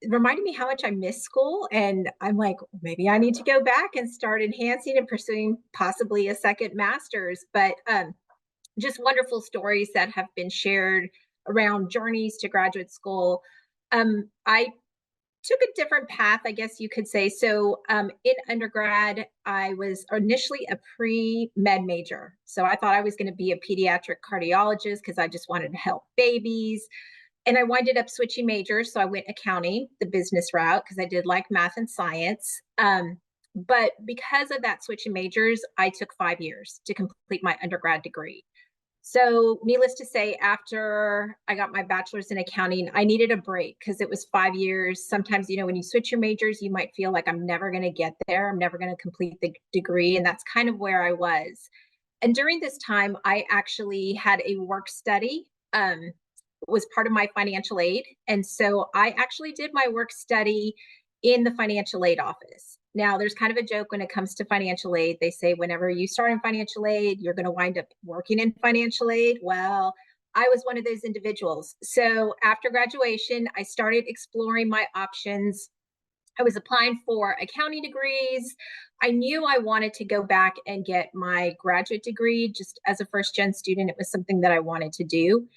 reminded me how much I miss school. And I'm like, maybe I need to go back and start enhancing and pursuing possibly a second master's. But just wonderful stories that have been shared around journeys to graduate school. I took a different path, I guess you could say. So in undergrad, I was initially a pre-med major. So I thought I was going to be a pediatric cardiologist because I just wanted to help babies. And I winded up switching majors. So I went accounting, the business route, because I did like math and science. But because of that switching majors, I took 5 years to complete my undergrad degree. So needless to say, after I got my bachelor's in accounting, I needed a break because it was 5 years. Sometimes, when you switch your majors, you might feel like I'm never going to get there. I'm never going to complete the degree. And that's kind of where I was. And during this time, I actually had a work study. Was part of my financial aid. And so I actually did my work study in the financial aid office. Now, there's kind of a joke when it comes to financial aid. They say whenever you start in financial aid, you're going to wind up working in financial aid. Well, I was one of those individuals. So after graduation, I started exploring my options. I was applying for accounting degrees. I knew I wanted to go back and get my graduate degree. Just as a first-gen student, it was something that I wanted to do.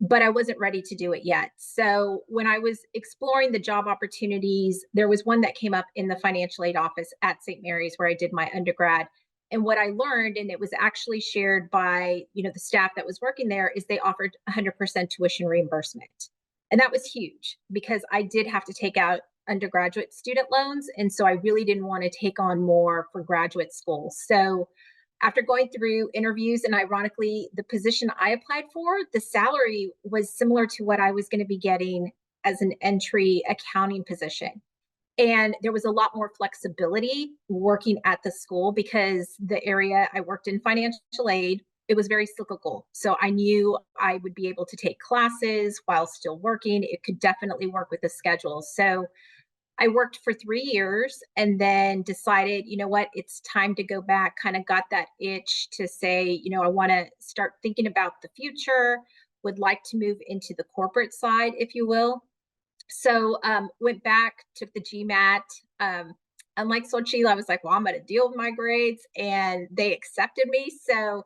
but I wasn't ready to do it yet. So when I was exploring the job opportunities, there was one that came up in the financial aid office at St. Mary's where I did my undergrad. And what I learned, and it was actually shared by, the staff that was working there, is they offered 100% tuition reimbursement. And that was huge because I did have to take out undergraduate student loans. And so I really didn't want to take on more for graduate school. So after going through interviews, and ironically, the position I applied for, the salary was similar to what I was going to be getting as an entry accounting position. And there was a lot more flexibility working at the school because the area I worked in, financial aid, it was very cyclical. So I knew I would be able to take classes while still working. It could definitely work with the schedule. So I worked for 3 years and then decided, you know what, it's time to go back, kind of got that itch to say, I want to start thinking about the future, would like to move into the corporate side, if you will. So went back, took the GMAT. Unlike Xochitl, I was like, well, I'm going to deal with my grades, and they accepted me. So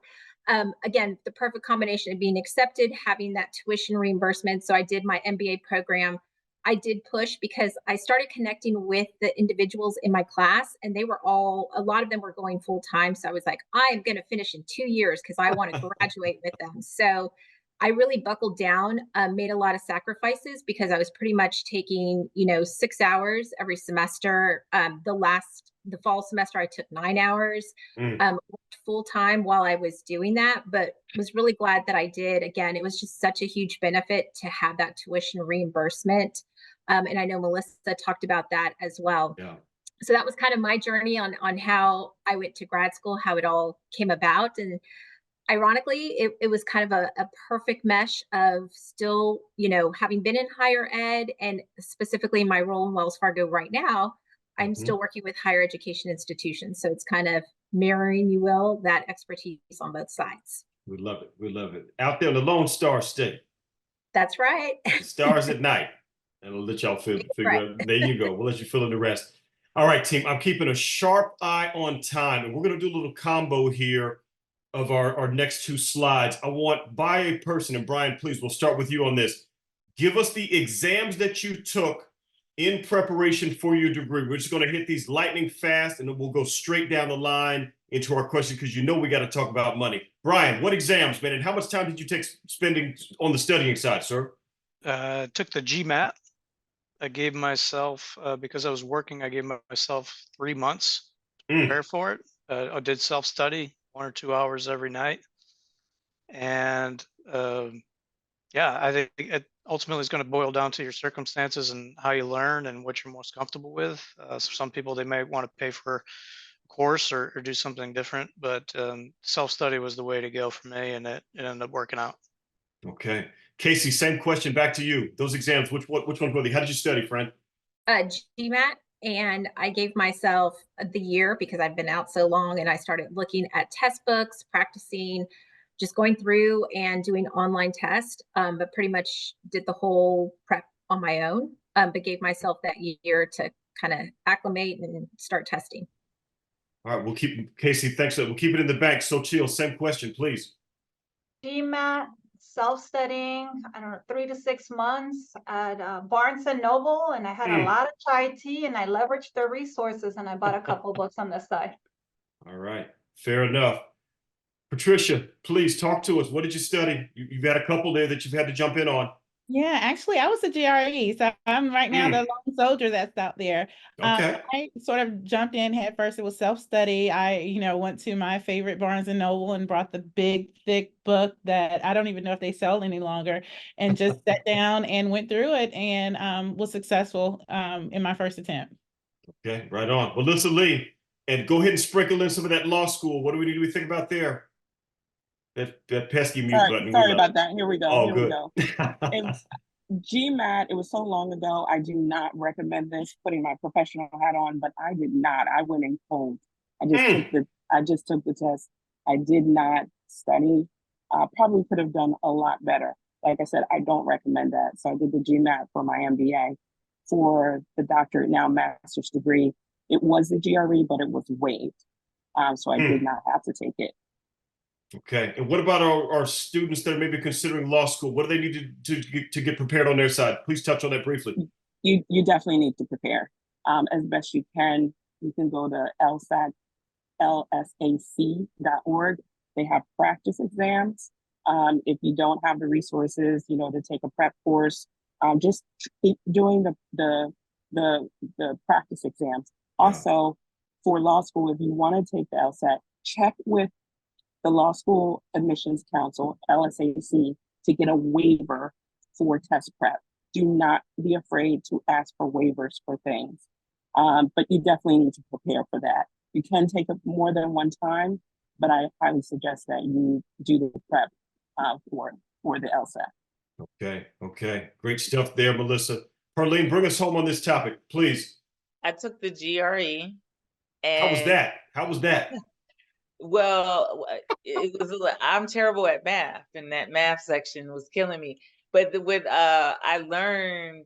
again, the perfect combination of being accepted, having that tuition reimbursement. So I did my MBA program. I did push because I started connecting with the individuals in my class, and they were a lot of them were going full time. So I was like, I'm going to finish in 2 years because I want to graduate with them. So I really buckled down, made a lot of sacrifices because I was pretty much taking, 6 hours every semester. The fall semester, I took 9 hours, worked full time while I was doing that, but was really glad that I did. Again, it was just such a huge benefit to have that tuition reimbursement. And I know Melissa talked about that as well. Yeah. So that was kind of my journey on how I went to grad school, how it all came about. And ironically, it was kind of a perfect mesh of still, having been in higher ed, and specifically my role in Wells Fargo right now, I'm still working with higher education institutions. So it's kind of mirroring, you will, that expertise on both sides. We love it. We love it. Out there in the Lone Star State. That's right. The stars at night. And I'll let y'all figure out. There you go. We'll let you fill in the rest. All right, team. I'm keeping a sharp eye on time, and we're going to do a little combo here of our next 2 slides. I want by a person, and Brian, please, we'll start with you on this. Give us the exams that you took in preparation for your degree. We're just going to hit these lightning fast, and then we'll go straight down the line into our question because we got to talk about money. Brian, what exams, man, and how much time did you take spending on the studying side, sir? Took the GMAT. I gave myself, because I was working, I gave myself 3 months to prepare for it. I did self-study 1 or 2 hours every night. And I think it ultimately is going to boil down to your circumstances and how you learn and what you're most comfortable with. So some people, they may want to pay for a course or do something different, but self-study was the way to go for me, and it ended up working out. Okay. Casey, same question back to you. Those exams, which ones were they? How did you study, friend? GMAT, and I gave myself the year because I've been out so long, and I started looking at test books, practicing, just going through and doing online tests, but pretty much did the whole prep on my own, but gave myself that year to kind of acclimate and start testing. All right, we'll keep, Casey, thanks. We'll keep it in the bank. So chill, same question, please. GMAT, self-studying, I don't know, 3 to 6 months at Barnes and Noble, and I had a lot of chai tea, and I leveraged their resources, and I bought a couple books on the side. All right, fair enough. Patricia, please talk to us. What did you study? You've had a couple there that you've had to jump in on. Yeah, actually, I was a GRE, so I'm right now the lone soldier that's out there. Okay. I sort of jumped in head first. It was self-study. I, went to my favorite Barnes and Noble and brought the big, thick book that I don't even know if they sell any longer, and just sat down and went through it, and was successful in my first attempt. Okay, right on. Melissa Lee, and go ahead and sprinkle in some of that law school. What do we think about there? That pesky mute button. Sorry about that. Here we go. Oh, Here good. we go. GMAT, it was so long ago. I do not recommend this, putting my professional hat on, but I did not. I went in cold. I just took the test. I did not study. Probably could have done a lot better. Like I said, I don't recommend that. So I did the GMAT for my MBA. For the doctorate, now master's degree, it was the GRE, but it was waived. So I did not have to take it. Okay. And what about our students that are maybe considering law school? What do they need to get prepared on their side? Please touch on that briefly. You definitely need to prepare as best you can. You can go to lsac.org. They have practice exams. If you don't have the resources, to take a prep course, just keep doing the practice exams. Also, for law school, if you want to take the LSAT, check with the Law School Admissions Council, LSAC, to get a waiver for test prep. Do not be afraid to ask for waivers for things, but you definitely need to prepare for that. You can take it more than one time, but I highly suggest that you do the prep for the LSAT. Okay. Great stuff there, Melissa. Perlene, bring us home on this topic, please. I took the GRE. And How was that? Well, it was I'm terrible at math, and that math section was killing me. But I learned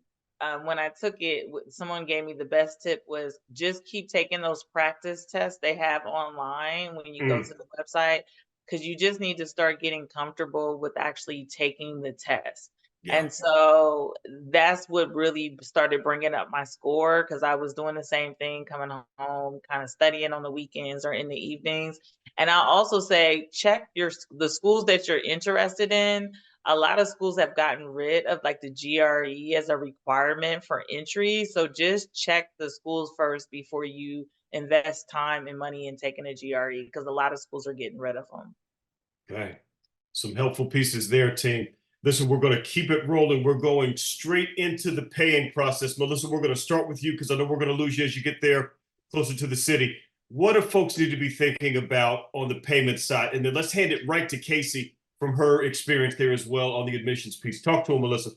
when I took it, someone gave me the best tip was just keep taking those practice tests they have online when you go to the website, because you just need to start getting comfortable with actually taking the test. And so that's what really started bringing up my score, because I was doing the same thing, coming home, kind of studying on the weekends or in the evenings. And I'll also say, check the schools that you're interested in. A lot of schools have gotten rid of like the GRE as a requirement for entry. So just check the schools first before you invest time and money in taking a GRE, because a lot of schools are getting rid of them. Okay. Some helpful pieces there, team. Listen, we're going to keep it rolling. We're going straight into the paying process. Melissa, we're going to start with you because I know we're going to lose you as you get there closer to the city. What do folks need to be thinking about on the payment side? And then let's hand it right to Casey from her experience there as well on the admissions piece. Talk to him, Melissa.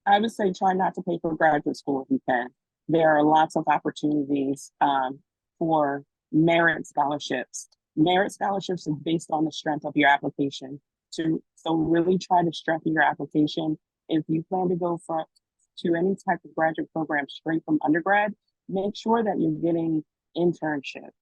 I would say try not to pay for graduate school if you can. There are lots of opportunities for merit scholarships. Merit scholarships is based on the strength of your application. So really try to strengthen your application. If you plan to go to any type of graduate program straight from undergrad, make sure that you're getting internships.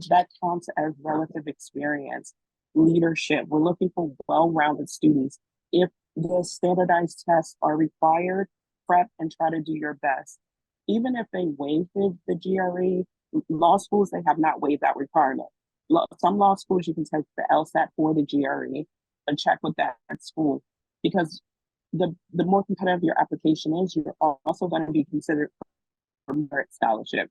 That counts as relative experience. Leadership, we're looking for well-rounded students. If the standardized tests are required, prep and try to do your best. Even if they waived the GRE, law schools, they have not waived that requirement. Some law schools, you can take the LSAT for the GRE and check with that school, because the more competitive your application is, you're also going to be considered for merit scholarship.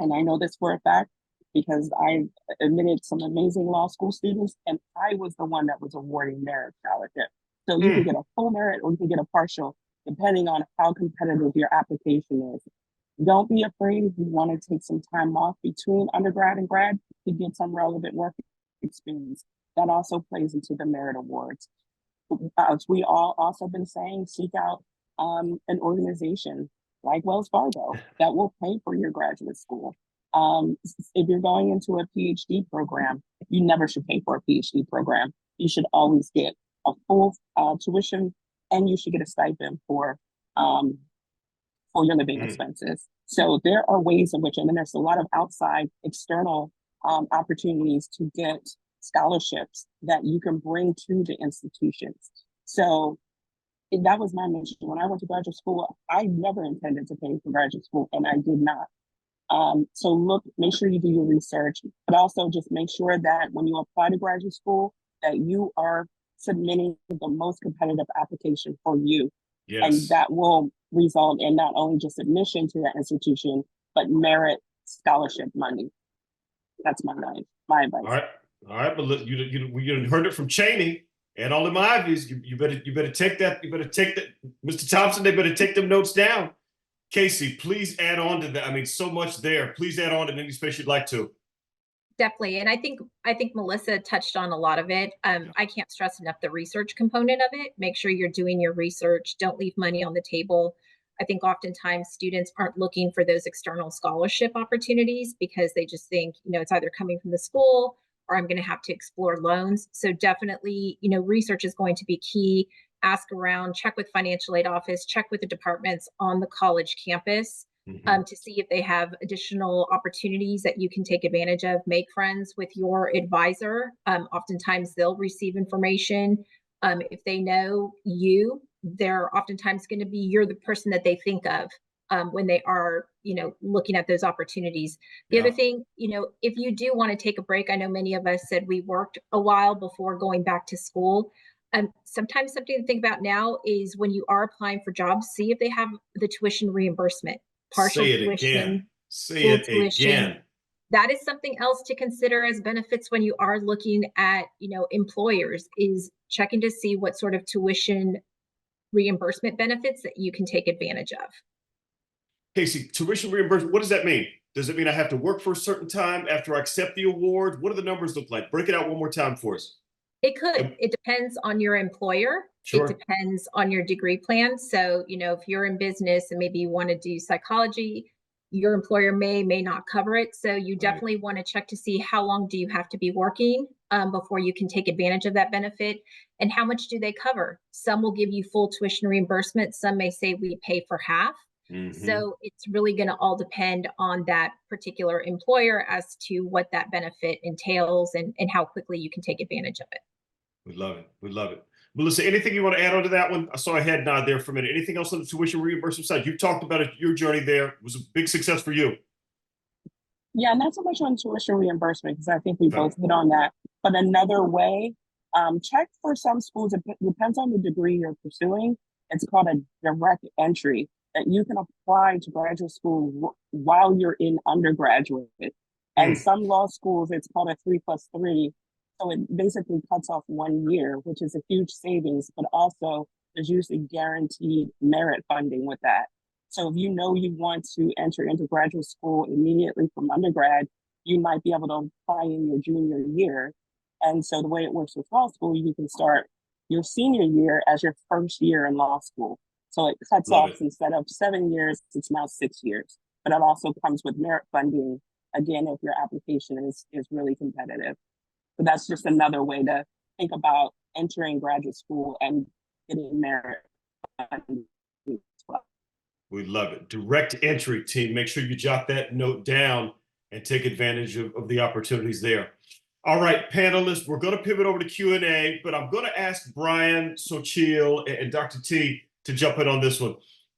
And I know this for a fact because I admitted some amazing law school students, and I was the one that was awarding merit scholarship. So you can get a full merit or you can get a partial, depending on how competitive your application is. Don't be afraid if you want to take some time off between undergrad and grad to get some relevant work experience. That also plays into the merit awards. As we all also been saying, seek out an organization like Wells Fargo that will pay for your graduate school. If you're going into a PhD program, you never should pay for a PhD program. You should always get a full tuition, and you should get a stipend for your living expenses. So there are ways in which, and then there's a lot of outside external opportunities to get scholarships that you can bring to the institutions. So that was my mission. When I went to graduate school, I never intended to pay for graduate school, and I did not. So make sure you do your research, but also just make sure that when you apply to graduate school, that you are submitting the most competitive application for you. Yes. And that will result in not only just admission to that institution, but merit scholarship money. That's my advice. All right, but you heard it from Cheney and all them Ivies. You better take that. You better take that, Mr. Thompson. They better take them notes down. Casey, please add on to that. I mean, so much there. Please add on to any space you'd like to. Definitely. And I think Melissa touched on a lot of it. I can't stress enough the research component of it. Make sure you're doing your research. Don't leave money on the table. I think oftentimes students aren't looking for those external scholarship opportunities because they just think, it's either coming from the school or I'm going to have to explore loans. So definitely, research is going to be key. Ask around, check with financial aid office, check with the departments on the college campus to see if they have additional opportunities that you can take advantage of. Make friends with your advisor. Oftentimes they'll receive information. If they know you, they're oftentimes going to be, you're the person that they think of when they are, looking at those opportunities. The other thing, if you do want to take a break, I know many of us said we worked a while before going back to school. Sometimes something to think about now is when you are applying for jobs, see if they have the tuition reimbursement, partial Say it tuition, again. Say full it tuition. again. That is something else to consider as benefits when you are looking at, employers, is checking to see what sort of tuition reimbursement benefits that you can take advantage of. Casey, tuition reimbursement, what does that mean? Does it mean I have to work for a certain time after I accept the award? What do the numbers look like? Break it out one more time for us. It could. It depends on your employer. Sure. It depends on your degree plan. So, if you're in business and maybe you want to do psychology, your employer may not cover it. So you definitely want to check to see how long do you have to be working before you can take advantage of that benefit, and how much do they cover. Some will give you full tuition reimbursement. Some may say we pay for half. So it's really going to all depend on that particular employer as to what that benefit entails and how quickly you can take advantage of it. We love it. We love it. Melissa, anything you want to add on to that one? I saw a head nod there for a minute. Anything else on the tuition reimbursement side? You've talked about it, your journey there. It was a big success for you. Yeah, not so much on tuition reimbursement, because I think we both hit on that. But another way, check for some schools, it depends on the degree you're pursuing. It's called a direct entry, that you can apply to graduate school while you're in undergraduate. And some law schools, it's called a 3+3. So it basically cuts off 1 year, which is a huge savings, but also there's usually guaranteed merit funding with that. So if you know you want to enter into graduate school immediately from undergrad, you might be able to apply in your junior year. And so the way it works with law school, you can start your senior year as your first year in law school. So it cuts off, instead of 7 years, it's now 6 years. But it also comes with merit funding, again, if your application is really competitive. So that's just another way to think about entering graduate school and getting merit funding as well. We love it. Direct entry, team. Make sure you jot that note down and take advantage of the opportunities there. All right, panelists, we're going to pivot over to Q&A, but I'm going to ask Brian, Sochil, and Dr. T to jump in on this one.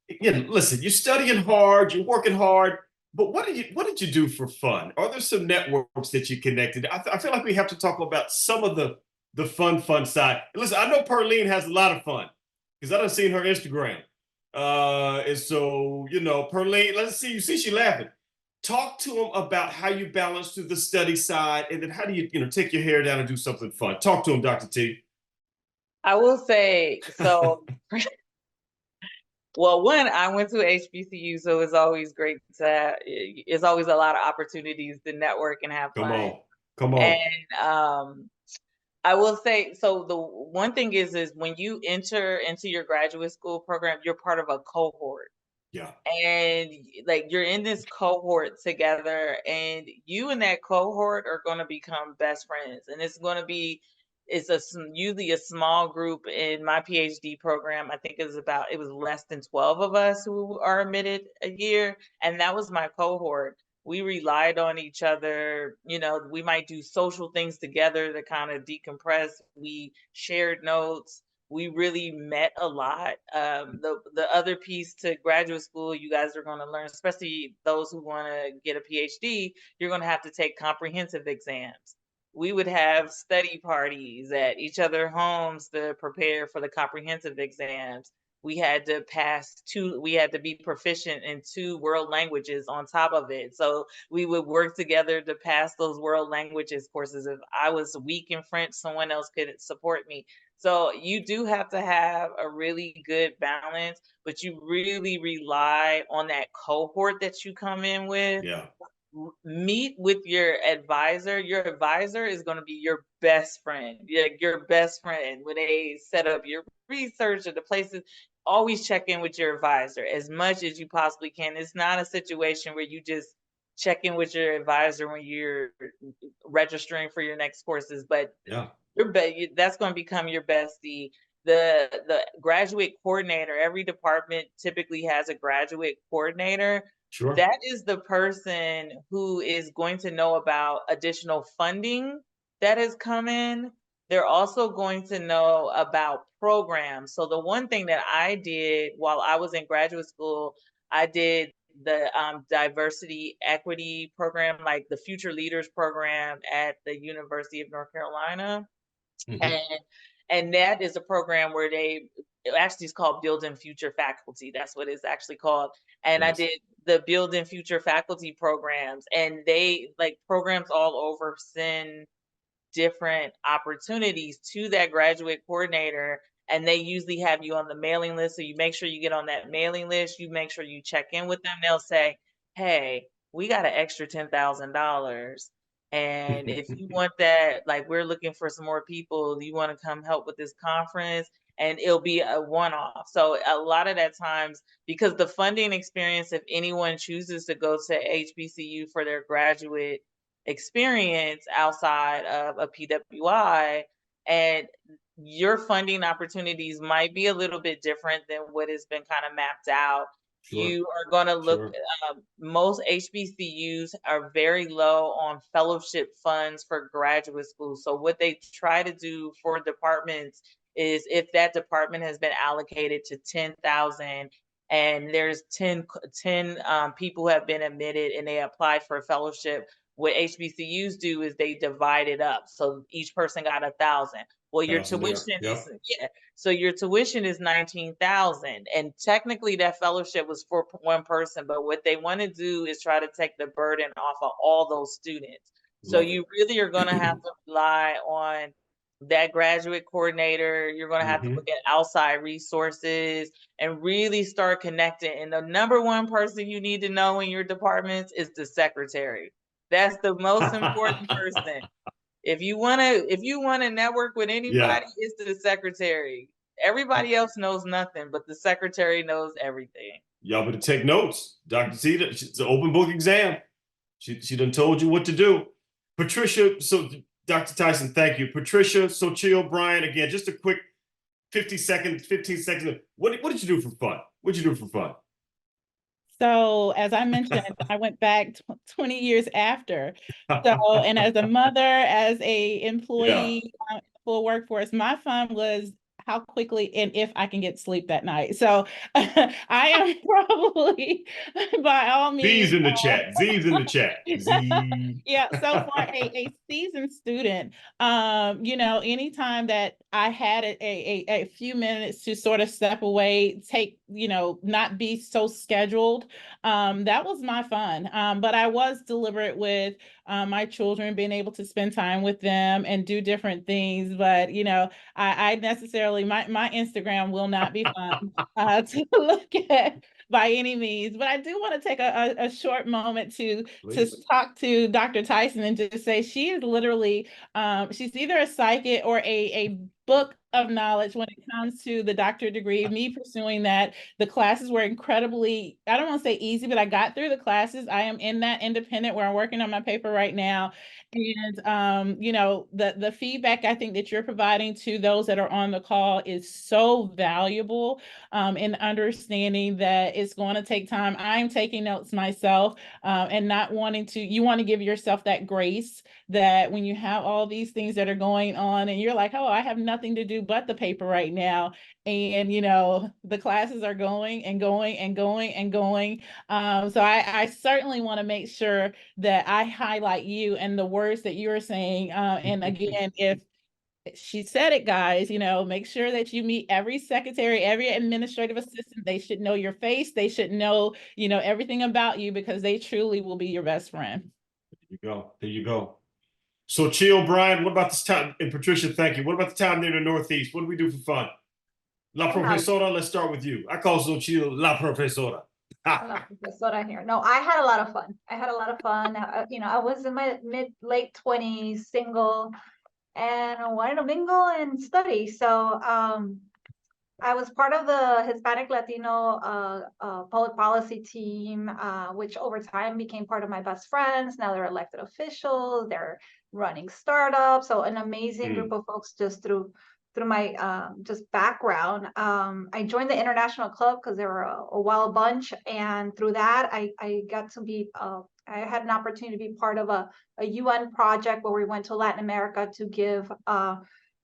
Again, listen, you're studying hard, you're working hard, but what did you do for fun? Are there some networks that you connected? I feel like we have to talk about some of the fun side. Listen, I know Perlene has a lot of fun because I done seen her Instagram. And so, Perlene, let's see, you see she laughing. Talk to them about how you balance through the study side, and then how do you, take your hair down and do something fun. Talk to them, Dr. T. I will say, so, well, one, I went to HBCU, so it's always great it's always a lot of opportunities to network and have fun. Come on. And I will say, so the one thing is when you enter into your graduate school program, you're part of a cohort. Yeah. And like you're in this cohort together, and you and that cohort are going to become best friends. And it's going to be, usually a small group. In my PhD program, I think it was less than 12 of us who are admitted a year. And that was my cohort. We relied on each other. We might do social things together to kind of decompress. We shared notes. We really met a lot. The other piece to graduate school, you guys are going to learn, especially those who want to get a PhD, you're going to have to take comprehensive exams. We would have study parties at each other's homes to prepare for the comprehensive exams. We had to be proficient in 2 world languages on top of it. So we would work together to pass those world languages courses. If I was weak in French, someone else could support me. So you do have to have a really good balance, but you really rely on that cohort that you come in with. Yeah. Meet with your advisor. Your advisor is going to be your best friend. Your best friend when they set up your research or the places. Always check in with your advisor as much as you possibly can. It's not a situation where you just check in with your advisor when you're registering for your next courses, but that's going to become your bestie. The graduate coordinator, every department typically has a graduate coordinator. Sure. that is the person who is going to know about additional funding that has come in. They're also going to know about programs. So the one thing that I did while I was in graduate school, I did the diversity equity program, like the Future Leaders program at the University of North Carolina. And that is a program where it actually is called Building Future Faculty. That's what it's actually called. And I Yes. did the Building Future Faculty programs, and they like programs all over send different opportunities to that graduate coordinator, and they usually have you on the mailing list. So you make sure you get on that mailing list, you make sure you check in with them. They'll say, hey, we got an extra $10,000. And if you want that, like we're looking for some more people, you want to come help with this conference, and it'll be a one-off. So a lot of that times, because the funding experience, if anyone chooses to go to HBCU for their graduate experience outside of a PWI, and your funding opportunities might be a little bit different than what has been kind of mapped out. Sure. You are going to look, Sure. most HBCUs are very low on fellowship funds for graduate school. So what they try to do for departments is if that department has been allocated to 10,000 and there's 10 people who have been admitted and they applied for a fellowship, what HBCUs do is they divide it up. So each person got 1,000. Well, your 1,000 there. tuition Yep. is, so your tuition is 19,000. And technically that fellowship was for one person, but what they want to do is try to take the burden off of all those students. So Love it. you really are going to have to rely on that graduate coordinator. You're going to have to look at outside resources and really start connecting. And the number one person you need to know in your departments is the secretary. That's the most important person. If you wanna network with anybody, it's the secretary. Everybody else knows nothing, but the secretary knows everything. Y'all better take notes. Dr. T, it's an open book exam. She done told you what to do. Patricia, so Dr. Tyson, thank you. Patricia, Sochil, Brian, again, just a quick 15 seconds. What did you do for fun? What'd you do for fun? So as I mentioned, I went back 20 years after. So, and as a mother, as a employee, full workforce, my fun was how quickly and if I can get sleep that night. So I am probably by all means. Z's in the chat. Z's in the chat. Z. Yeah. So for a seasoned student, anytime that I had a few minutes to sort of step away, take, not be so scheduled, that was my fun. But I was deliberate with my children, being able to spend time with them and do different things. But, I necessarily, my Instagram will not be fun to look at by any means. But I do want to take a short moment to talk to Dr. Tyson and just say she is literally, she's either a psychic or a book of knowledge when it comes to the doctorate degree. Me pursuing that, the classes were incredibly, I don't want to say easy, but I got through the classes. I am in that independent where I'm working on my paper right now. And, the feedback I think that you're providing to those that are on the call is so valuable in understanding that it's going to take time. I'm taking notes myself and not wanting to, you want to give yourself that grace that when you have all these things that are going on and you're like, oh, I have nothing to do but the paper right now. And, the classes are going and going and going and going. So I certainly want to make sure that I highlight you and the words that you're saying. And again, if she said it, guys, make sure that you meet every secretary, every administrative assistant. They should know your face. They should know, everything about you because they truly will be your best friend. There you go. So Chill, Brian, what about this time? And Patricia, thank you. What about the time near the Northeast? What do we do for fun? La Profesora, let's start with you. I call Sochil La Profesora. La Profesora here. No, I had a lot of fun. I was in my late 20s, single, and I wanted to mingle and study. So I was part of the Hispanic Latino public policy team, which over time became part of my best friends. Now they're elected officials, they're running startups. So an amazing group of folks just through through my just background, I joined the International Club because they were a wild bunch. And through that, I got to be, I had an opportunity to be part of a UN project where we went to Latin America to give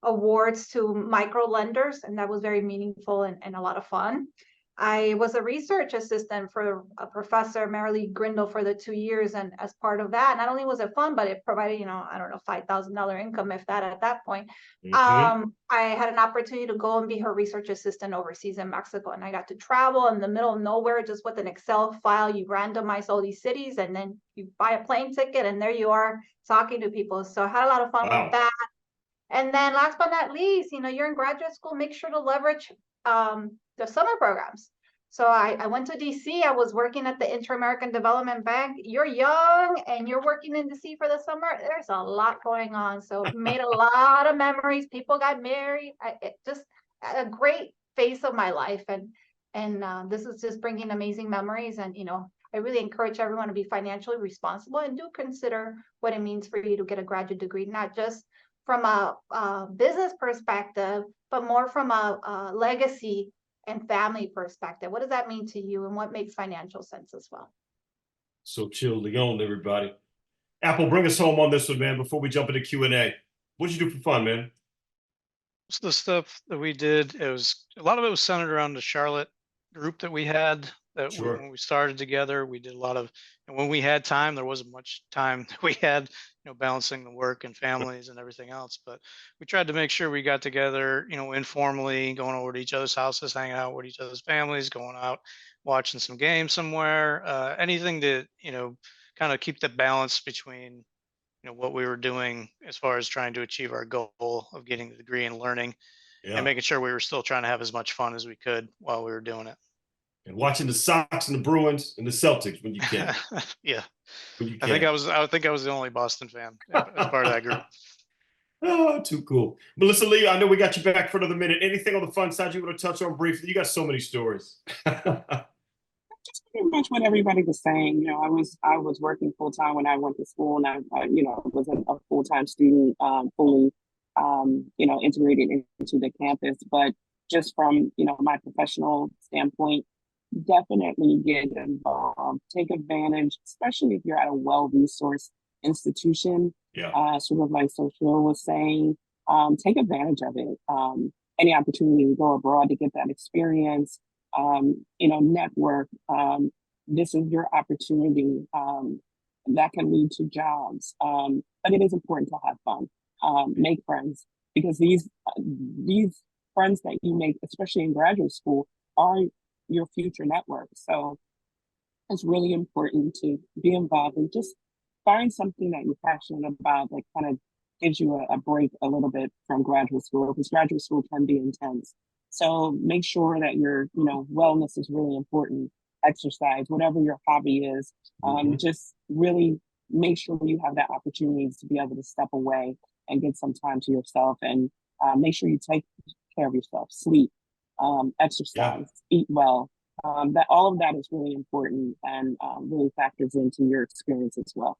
awards to micro lenders. And that was very meaningful and a lot of fun. I was a research assistant for a professor, Marilee Grindle, for the 2 years. And as part of that, not only was it fun, but it provided, I don't know, $5,000 income, if that at that point. I had an opportunity to go and be her research assistant overseas in Mexico. And I got to travel in the middle of nowhere, just with an Excel file. You randomize all these cities and then you buy a plane ticket and there you are talking to people. So I had a lot of fun with that. And then last but not least, you're in graduate school, make sure to leverage the summer programs. So I went to DC. I was working at the Inter-American Development Bank. You're young and you're working in DC for the summer. There's a lot going on. So made a lot of memories. People got married. It just a great phase of my life. And this is just bringing amazing memories. And, I really encourage everyone to be financially responsible and do consider what it means for you to get a graduate degree, not just from a business perspective, but more from a legacy and family perspective. What does that mean to you and what makes financial sense as well? So chill, Leon, everybody. Apple, bring us home on this one, man, before we jump into Q&A. What'd you do for fun, man? So the stuff that we did, a lot of it was centered around the Charlotte group that we had. When we started together, we did a lot of, and when we had time, there wasn't much time that we had, balancing the work and families and everything else. But we tried to make sure we got together, informally, going over to each other's houses, hanging out with each other's families, going out, watching some games somewhere, anything to, kind of keep the balance between, what we were doing as far as trying to achieve our goal of getting the degree and learning, and making sure we were still trying to have as much fun as we could while we were doing it. And watching the Sox and the Bruins and the Celtics when you can. Yeah. When you I can. think I was the only Boston fan as part of that group. Oh, too cool. Melissa Lee, I know we got you back for another minute. Anything on the fun side you want to touch on briefly? You got so many stories. Just pretty much what everybody was saying. I was working full time when I went to school, and I was a full time student, fully, integrated into the campus. But just from my professional standpoint, definitely get involved, take advantage, especially if you're at a well-resourced institution. Sort of like Sochil was saying, take advantage of it. Any opportunity to go abroad to get that experience, network. This is your opportunity that can lead to jobs. But it is important to have fun, make friends, because these friends that you make, especially in graduate school, are your future network. So it's really important to be involved and just find something that you're passionate about that kind of gives you a break a little bit from graduate school, because graduate school can be intense. So make sure that your wellness is really important. Exercise, whatever your hobby is, just really make sure you have that opportunity to be able to step away and get some time to yourself, and make sure you take care of yourself, sleep, exercise, eat well. That all of that is really important and really factors into your experience as well.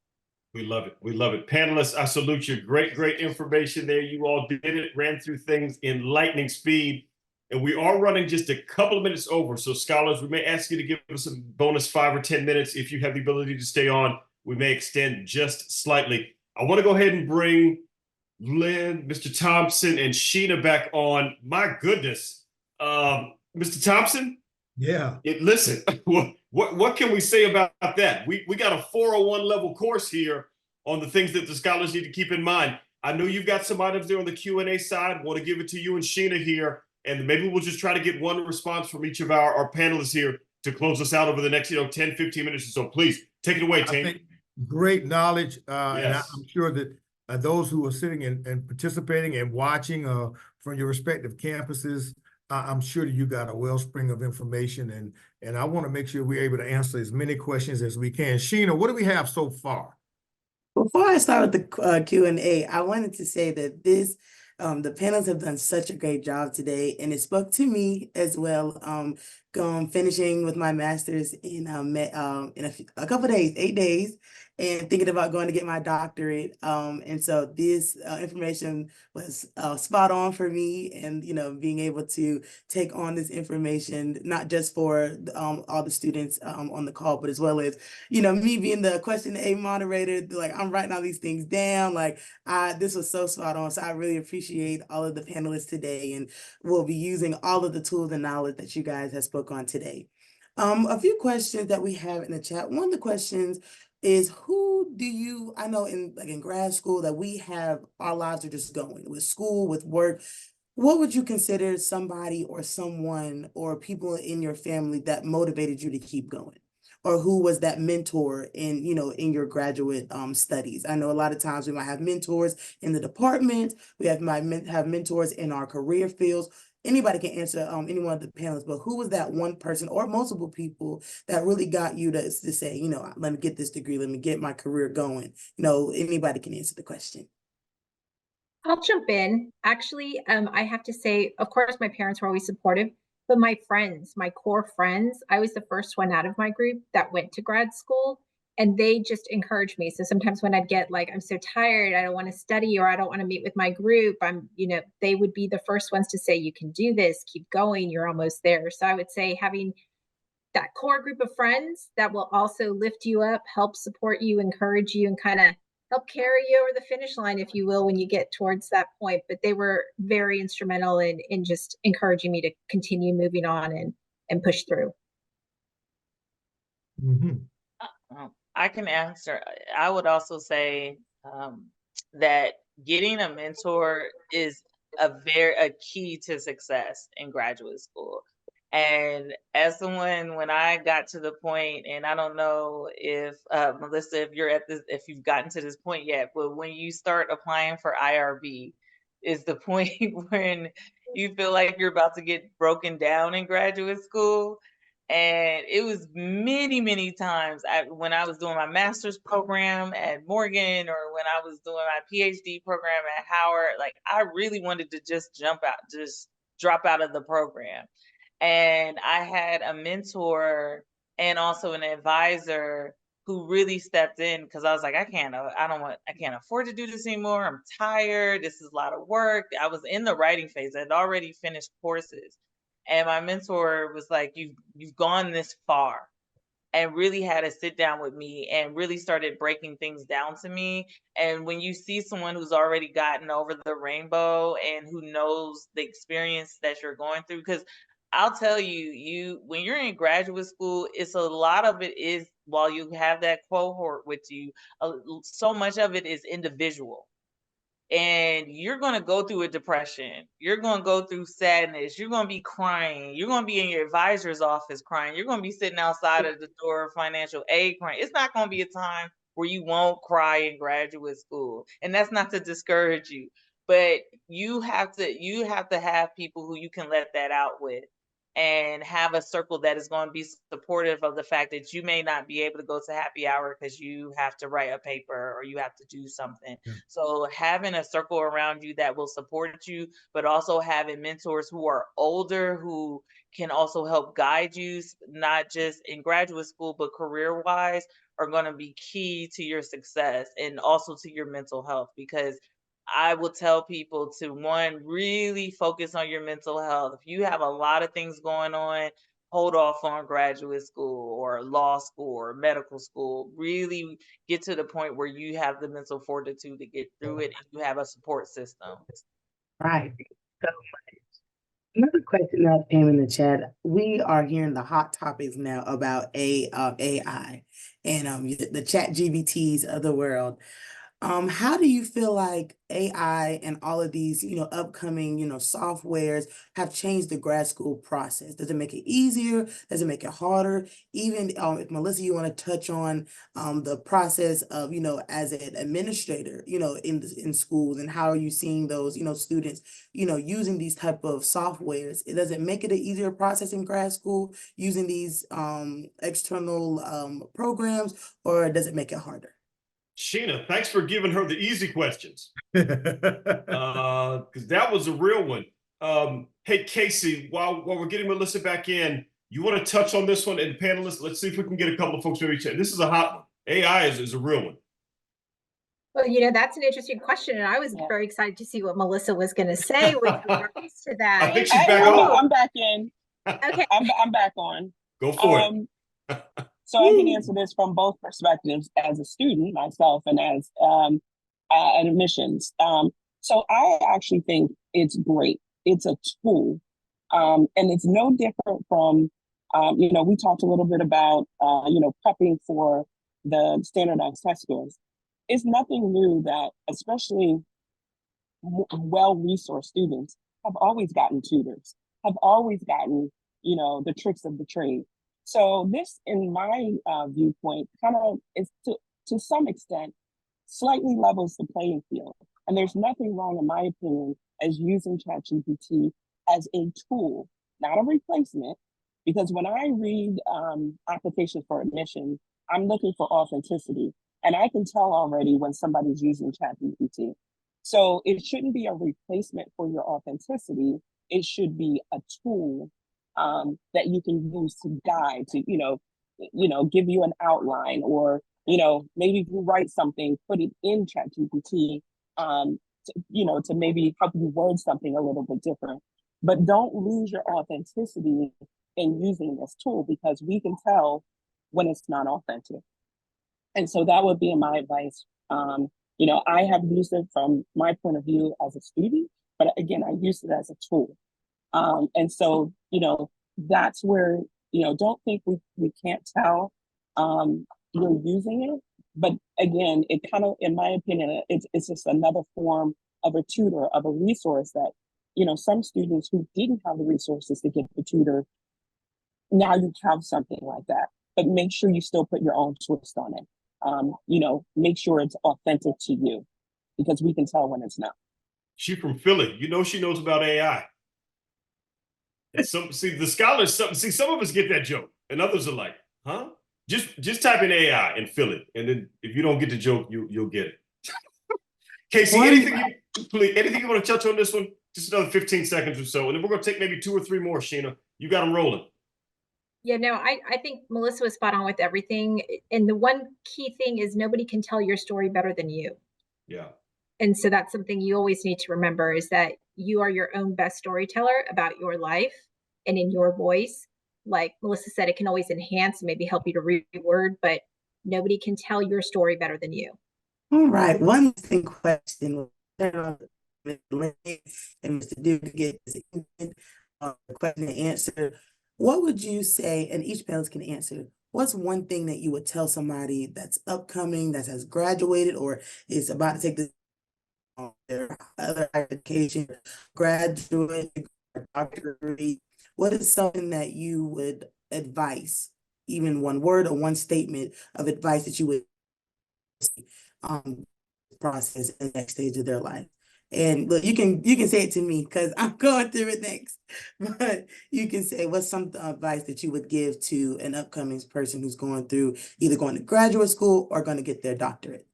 We love it. We love it. Panelists, I salute you. Great, great information there. You all did it, ran through things in lightning speed. And we are running just a couple of minutes over. So scholars, we may ask you to give us a bonus 5 or 10 minutes. If you have the ability to stay on, we may extend just slightly. I want to go ahead and bring Lynn, Mr. Thompson, and Sheena back on. My goodness. Mr. Thompson? Yeah. Listen, what can we say about that? We got a 401 level course here on the things that the scholars need to keep in mind. I know you've got some items there on the Q&A side. Want to give it to you and Sheena here. And maybe we'll just try to get one response from each of our panelists here to close us out over the next 10, 15 minutes or so. Please take it away, team. Great knowledge. Yes. And I'm sure that those who are sitting and participating and watching from your respective campuses, I'm sure that you got a wellspring of information, and I want to make sure we're able to answer as many questions as we can. Sheena, what do we have so far? Before I start with the Q&A, I wanted to say that the panels have done such a great job today, and it spoke to me as well. Finishing with my master's in a couple of days, 8 days, and thinking about going to get my doctorate. And so this information was spot on for me, and being able to take on this information, not just for all the students on the call, but as well as me being the question A moderator. Like, I'm writing all these things down. Like, this was so spot on. So I really appreciate all of the panelists today, and we'll be using all of the tools and knowledge that you guys have spoke on today. A few questions that we have in the chat. One of the questions is, I know in grad school that we have, our lives are just going with school, with work. What would you consider somebody or someone or people in your family that motivated you to keep going? Or who was that mentor in your graduate studies? I know a lot of times we might have mentors in the department, might have mentors in our career fields. Anybody can answer, any one of the panelists, but who was that one person or multiple people that really got you to say, let me get this degree, let me get my career going? Anybody can answer the question. I'll jump in. Actually, I have to say, of course, my parents were always supportive, but my friends, my core friends, I was the first one out of my group that went to grad school, and they just encouraged me. So sometimes when I'd get like, I'm so tired, I don't want to study, or I don't want to meet with my group, they would be the first ones to say, you can do this, keep going, you're almost there. So I would say having that core group of friends that will also lift you up, help support you, encourage you, and kind of help carry you over the finish line, if you will, when you get towards that point. But they were very instrumental in just encouraging me to continue moving on and push through. I can answer. I would also say that getting a mentor is a key to success in graduate school. And as someone, when I got to the point, and I don't know if Melissa, if you've gotten to this point yet, but when you start applying for IRB, is the point when you feel like you're about to get broken down in graduate school. And it was many, many times when I was doing my master's program at Morgan, or when I was doing my PhD program at Howard, like, I really wanted to just drop out of the program. And I had a mentor and also an advisor who really stepped in, because I was like, I can't afford to do this anymore. I'm tired. This is a lot of work. I was in the writing phase. I'd already finished courses. And my mentor was like, you've gone this far, and really had to sit down with me and really started breaking things down to me. And when you see someone who's already gotten over the rainbow and who knows the experience that you're going through, because I'll tell you, when you're in graduate school, it's a lot of it is, while you have that cohort with you, so much of it is individual. And you're going to go through a depression. You're going to go through sadness. You're going to be crying. You're going to be in your advisor's office crying. You're going to be sitting outside of the door of financial aid crying. It's not going to be a time where you won't cry in graduate school. And that's not to discourage you, but you have to have people who you can let that out with, and have a circle that is going to be supportive of the fact that you may not be able to go to happy hour because you have to write a paper or you have to do something. Yeah. So having a circle around you that will support you, but also having mentors who are older, who can also help guide you, not just in graduate school, but career-wise, are going to be key to your success and also to your mental health. Because I will tell people to, one, really focus on your mental health. If you have a lot of things going on, hold off on graduate school or law school or medical school. Really get to the point where you have the mental fortitude to get through it, and you have a support system. Right. So another question that came in the chat. We are hearing the hot topics now about AI and the chat GBTs of the world. How do you feel like AI and all of these, upcoming, softwares have changed the grad school process? Does it make it easier? Does it make it harder? Even if Melissa, you want to touch on the process of, as an administrator, in schools, and how are you seeing those, students, using these type of softwares? Does it make it an easier process in grad school using these external programs, or does it make it harder? Sheena, thanks for giving her the easy questions. Because that was a real one. Hey, Casey, while we're getting Melissa back in, you want to touch on this one? And panelists, let's see if we can get a couple of folks maybe chat. This is a hot one. AI is a real one. Well, you know, that's an interesting question, and I was Yeah. very excited to see what Melissa was going to say with regards to that. I think she's back I'm, on. I'm back in. Okay. I'm back on. Go for it. So I can answer this from both perspectives as a student myself and as at admissions. So I actually think it's great. It's a tool, and it's no different from you know, we talked a little bit about you know, prepping for the standardized test scores. It's nothing new that, especially well-resourced students, have always gotten tutors, have always gotten, you know, the tricks of the trade. So this, in my viewpoint, kind of is to some extent slightly levels the playing field. And there's nothing wrong, in my opinion, as using ChatGPT as a tool, not a replacement. Because when I read applications for admission, I'm looking for authenticity, and I can tell already when somebody's using ChatGPT. So it shouldn't be a replacement for your authenticity. It should be a tool that you can use to guide, to you know, give you an outline, or you know, maybe if you write something, put it in ChatGPT, you know, to maybe help you word something a little bit different. But don't lose your authenticity in using this tool, because we can tell when it's not authentic. And so that would be my advice. You know, I have used it from my point of view as a student, but again, I used it as a tool. And so, you know, that's where, you know, don't think we can't tell you're using it. But again, it kind of, in my opinion, it's just another form of a tutor, of a resource that, you know, some students who didn't have the resources to get the tutor, now you have something like that. But make sure you still put your own twist on it. You know, make sure it's authentic to you, because we can tell when it's not. She from Philly. You know she knows about AI. And see the scholars. Some of us get that joke, and others are like, "Huh?" Just type in AI and Philly, and then if you don't get the joke, you'll get it. Casey, anything you want to touch on this one? Just another 15 seconds or so, and then we're going to take maybe 2 or 3 more. Sheena, you got them rolling. Yeah, no, I think Melissa was spot on with everything. And the one key thing is nobody can tell your story better than you. Yeah. And so that's something you always need to remember, is that you are your own best storyteller about your life and in your voice. Like Melissa said, it can always enhance and maybe help you to reword, but nobody can tell your story better than you. All right, one thing question. And Mr. Duke to get this question and answer. What would you say, and each panelist can answer, what's one thing that you would tell somebody that's upcoming, that has graduated, or is about to take this their other education, graduate, doctorate? What is something that you would advise, even one word or one statement of advice that you would process in the next stage of their life? And look, you can say it to me because I'm going through it next. But you can say, what's some advice that you would give to an upcoming person who's going through either going to graduate school or going to get their doctorate?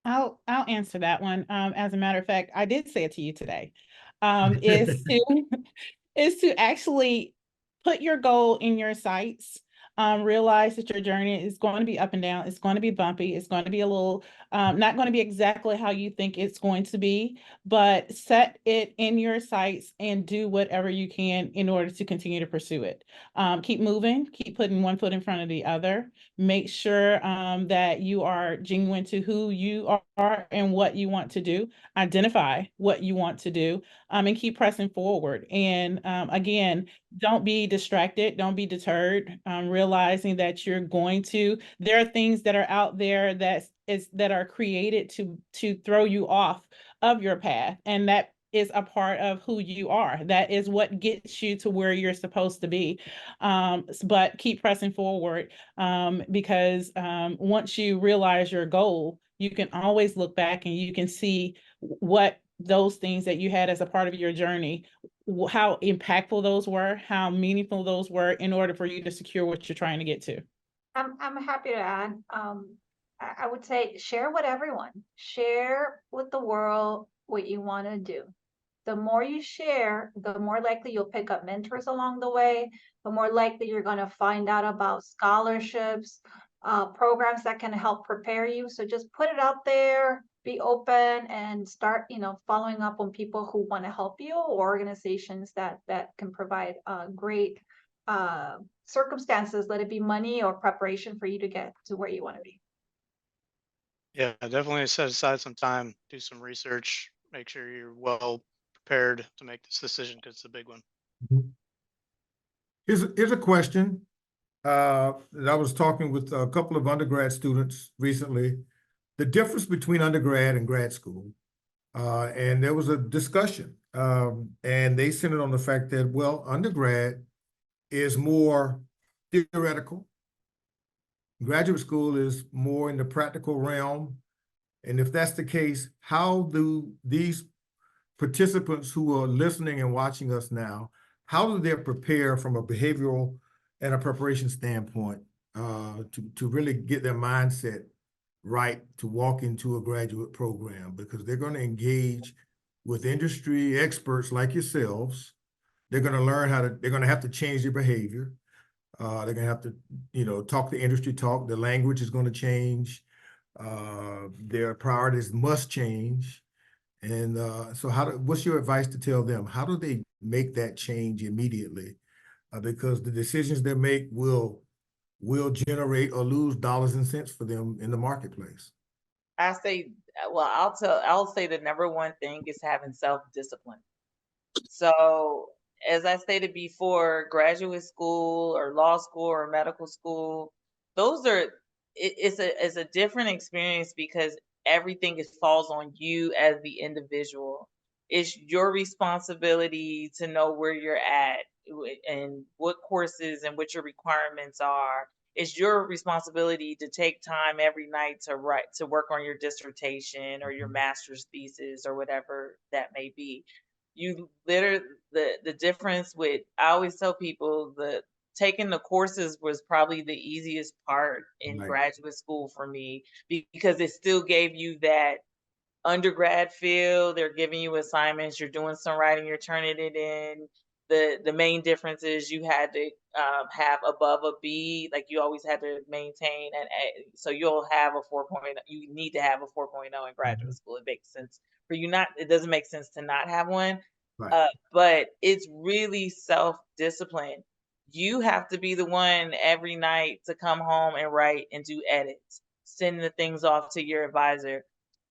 I'll answer that one. As a matter of fact, I did say it to you today. Is to actually put your goal in your sights. Realize that your journey is going to be up and down. It's going to be bumpy. It's going to be a little, not going to be exactly how you think it's going to be, but set it in your sights and do whatever you can in order to continue to pursue it. Keep moving, keep putting one foot in front of the other. Make sure that you are genuine to who you are and what you want to do. Identify what you want to do, and keep pressing forward. And again, don't be distracted. Don't be deterred. Realizing that there are things that are out there that are created to throw you off of your path. And that is a part of who you are. That is what gets you to where you're supposed to be. But keep pressing forward, because once you realize your goal, you can always look back and you can see what those things that you had as a part of your journey, how impactful those were, how meaningful those were in order for you to secure what you're trying to get to. I'm happy to add. I would say share with everyone. Share with the world what you want to do. The more you share, the more likely you'll pick up mentors along the way, the more likely you're going to find out about scholarships, programs that can help prepare you. So just put it out there, be open, and start, following up on people who want to help you, or organizations that can provide great circumstances, let it be money or preparation for you to get to where you want to be. Yeah, definitely set aside some time, do some research, make sure you're well prepared to make this decision because it's a big one. Here's a question. That I was talking with a couple of undergrad students recently, the difference between undergrad and grad school. And there was a discussion, and they centered on the fact that, well, undergrad is more theoretical. Graduate school is more in the practical realm. And if that's the case, how do these participants who are listening and watching us now, how do they prepare from a behavioral and a preparation standpoint to really get their mindset right to walk into a graduate program? Because they're going to engage with industry experts like yourselves. They're going to learn they're going to have to change their behavior. They're going to have to, talk the industry talk. The language is going to change. Their priorities must change. And so what's your advice to tell them? How do they make that change immediately? Because the decisions they make will generate or lose dollars and cents for them in the marketplace. I say, well, I'll say the number one thing is having self-discipline. So as I stated before, graduate school or law school or medical school, it's a different experience because everything falls on you as the individual. It's your responsibility to know where you're at and what courses and what your requirements are. It's your responsibility to take time every night to work on your dissertation or your master's thesis or whatever that may be. You literally, the difference with, I always tell people, taking the courses was probably the easiest part in Right. graduate school for me, because it still gave you that undergrad feel. They're giving you assignments, you're doing some writing, you're turning it in. The main difference is you had to have above a B, like you always had to maintain an A. So you'll have a 4.0. You need to have a 4.0 in graduate school. It makes sense for you not. It doesn't make sense to not have one. Right. But it's really self-discipline. You have to be the one every night to come home and write and do edits, send the things off to your advisor.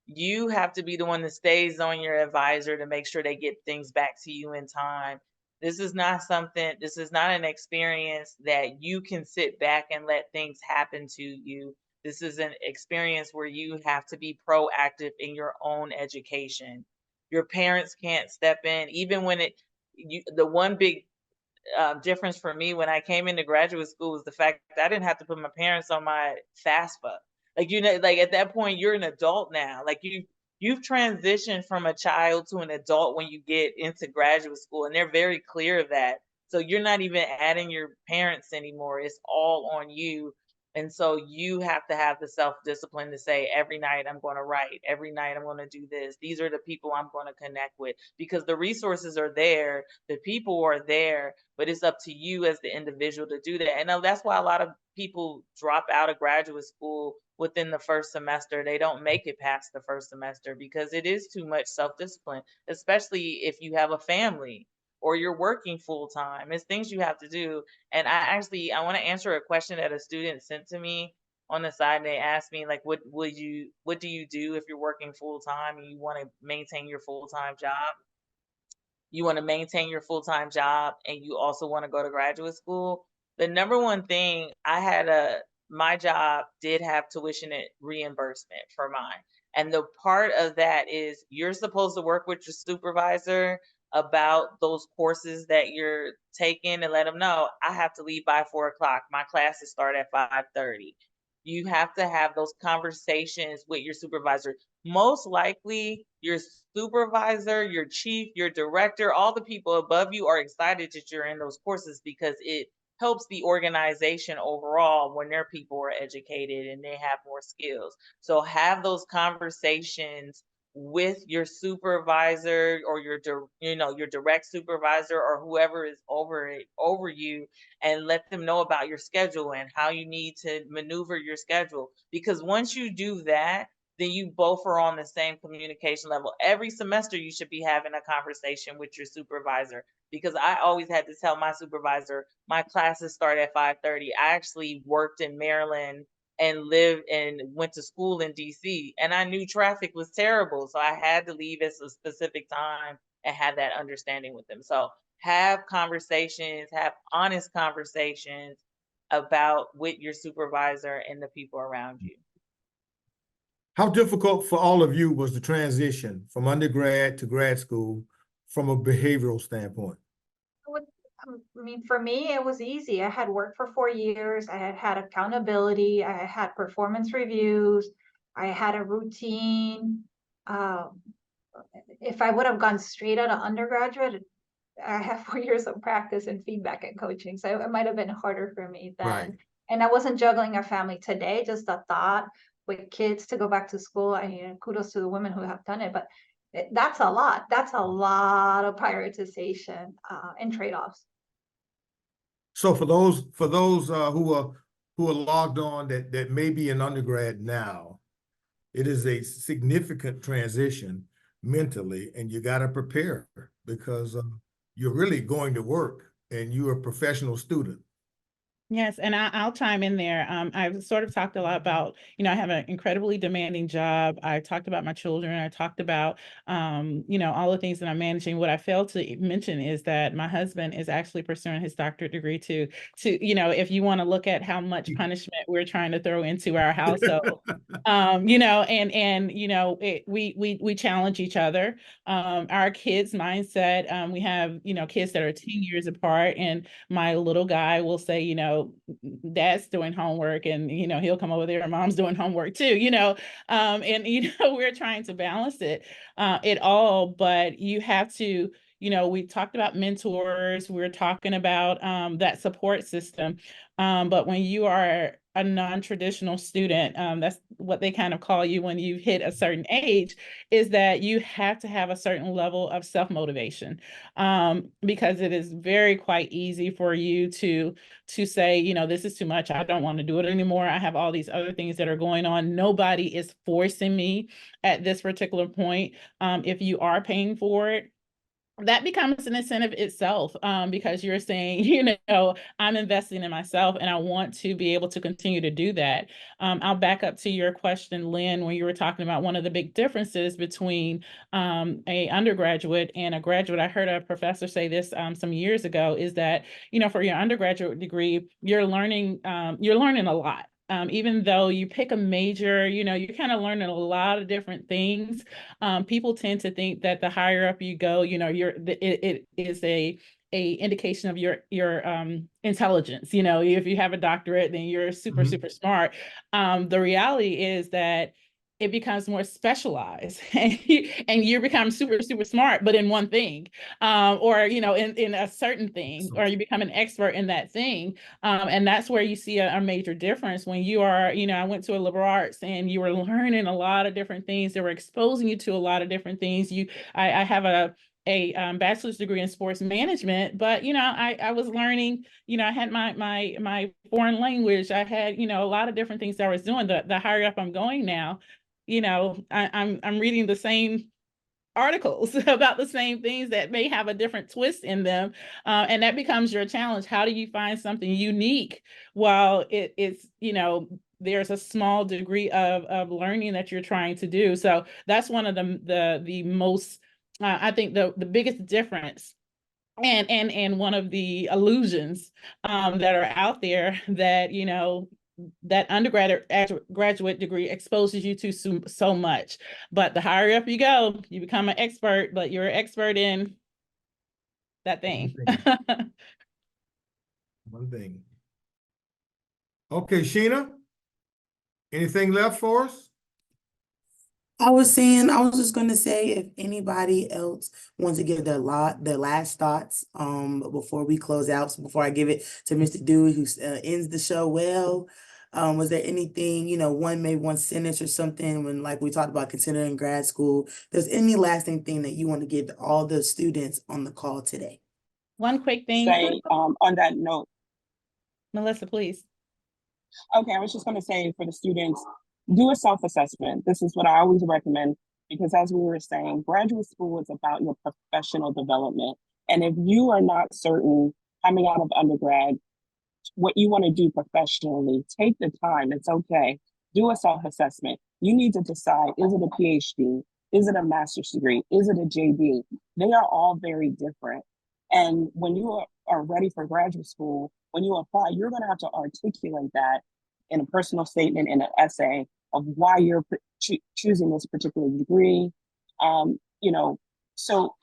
You have to be the one that stays on your advisor to make sure they get things back to you in time. This is not an experience that you can sit back and let things happen to you. This is an experience where you have to be proactive in your own education. Your parents can't step in, even when the one big difference for me when I came into graduate school was the fact that I didn't have to put my parents on my FAFSA. Like at that point, you're an adult now. Like you've transitioned from a child to an adult when you get into graduate school, and they're very clear of that. So you're not even adding your parents anymore. It's all on you. And so you have to have the self-discipline to say, every night I'm going to write, every night I'm going to do this. These are the people I'm going to connect with, because the resources are there, the people are there, but it's up to you as the individual to do that. And that's why a lot of people drop out of graduate school within the first semester. They don't make it past the first semester because it is too much self-discipline, especially if you have a family or you're working full time. It's things you have to do. And I want to answer a question that a student sent to me on the side. They asked me, like, what do you do if you're working full time and you want to maintain your full-time job? You want to maintain your full-time job and you also want to go to graduate school. The number one thing, my job did have tuition reimbursement for mine. And the part of that is you're supposed to work with your supervisor about those courses that you're taking and let them know, I have to leave by 4:00. My classes start at 5:30. You have to have those conversations with your supervisor. Most likely your supervisor, your chief, your director, all the people above you are excited that you're in those courses because it helps the organization overall when their people are educated and they have more skills. So have those conversations with your supervisor or your direct supervisor or whoever is over you, and let them know about your schedule and how you need to maneuver your schedule. Because once you do that, then you both are on the same communication level. Every semester you should be having a conversation with your supervisor, because I always had to tell my supervisor my classes start at 5:30. I actually worked in Maryland and lived and went to school in DC, and I knew traffic was terrible. So I had to leave at a specific time and have that understanding with them. So have conversations, have honest conversations about with your supervisor and the people around you. How difficult for all of you was the transition from undergrad to grad school from a behavioral standpoint? I mean, for me, it was easy. I had worked for 4 years. I had had accountability. I had performance reviews. I had a routine. If I would have gone straight out of undergraduate, I have 4 years of practice and feedback and coaching, so it might have been harder for me then. Right. And I wasn't juggling a family today, just the thought with kids to go back to school. I mean, kudos to the women who have done it, but that's a lot. That's a lot of prioritization and trade-offs. So for those who are logged on that may be an undergrad now, it is a significant transition mentally, and you got to prepare because you're really going to work and you're a professional student. Yes, and I'll chime in there. I've sort of talked a lot about, I have an incredibly demanding job. I talked about my children. I talked about, all the things that I'm managing. What I failed to mention is that my husband is actually pursuing his doctorate degree to, if you want to look at how much punishment we're trying to throw into our household, we challenge each other. Our kids' mindset, we have, kids that are 10 years apart, and my little guy will say, dad's doing homework, and he'll come over there and mom's doing homework too, we're trying to balance it all, but you have to, we talked about mentors, we're talking about that support system, but when you are a non-traditional student, that's what they kind of call you when you hit a certain age, is that you have to have a certain level of self-motivation, because it is quite easy for you to say, this is too much, I don't want to do it anymore, I have all these other things that are going on, nobody is forcing me at this particular point. If you are paying for it, that becomes an incentive itself, because you're saying, I'm investing in myself and I want to be able to continue to do that. I'll back up to your question, Lynn, when you were talking about one of the big differences between a undergraduate and a graduate. I heard a professor say this some years ago, is that, for your undergraduate degree, you're learning a lot. Even though you pick a major, you're kind of learning a lot of different things. People tend to think that the higher up you go, it is a indication of your intelligence. If you have a doctorate, then you're super smart. The reality is that it becomes more specialized, and you become super smart, but in one thing, or in a certain thing, or you become an expert in that thing, and that's where you see a major difference when you are, I went to a liberal arts, and you were learning a lot of different things. They were exposing you to a lot of different things. I have a bachelor's degree in sports management, but I was learning, I had my foreign language, I had a lot of different things that I was doing. The higher up I'm going now, I'm reading the same articles about the same things that may have a different twist in them, and that becomes your challenge. How do you find something unique while it's there's a small degree of learning that you're trying to do? So that's one of the most I think the biggest difference, and one of the illusions that are out there, that that undergraduate degree exposes you to so much, but the higher up you go, you become an expert, but you're an expert in that thing. One thing. Okay, Sheena, anything left for us? I was just going to say, if anybody else wants to give their last thoughts before we close out, so before I give it to Mr. Dewey, who ends the show well, Was there anything, maybe one sentence or something when, like we talked about considering grad school, there's any lasting thing that you want to give to all the students on the call today? One quick thing. Say, on that note, Melissa, please. okay, I was just going to say for the students, do a self-assessment. This is what I always recommend because as we were saying, graduate school is about your professional development. And if you are not certain coming out of undergrad, what you want to do professionally, take the time. It's okay. Do a self-assessment. You need to decide, is it a PhD? Is it a master's degree? Is it a JD? They are all very different. And when you are ready for graduate school, when you apply, you're going to have to articulate that in a personal statement, in an essay of why you're choosing this particular degree. So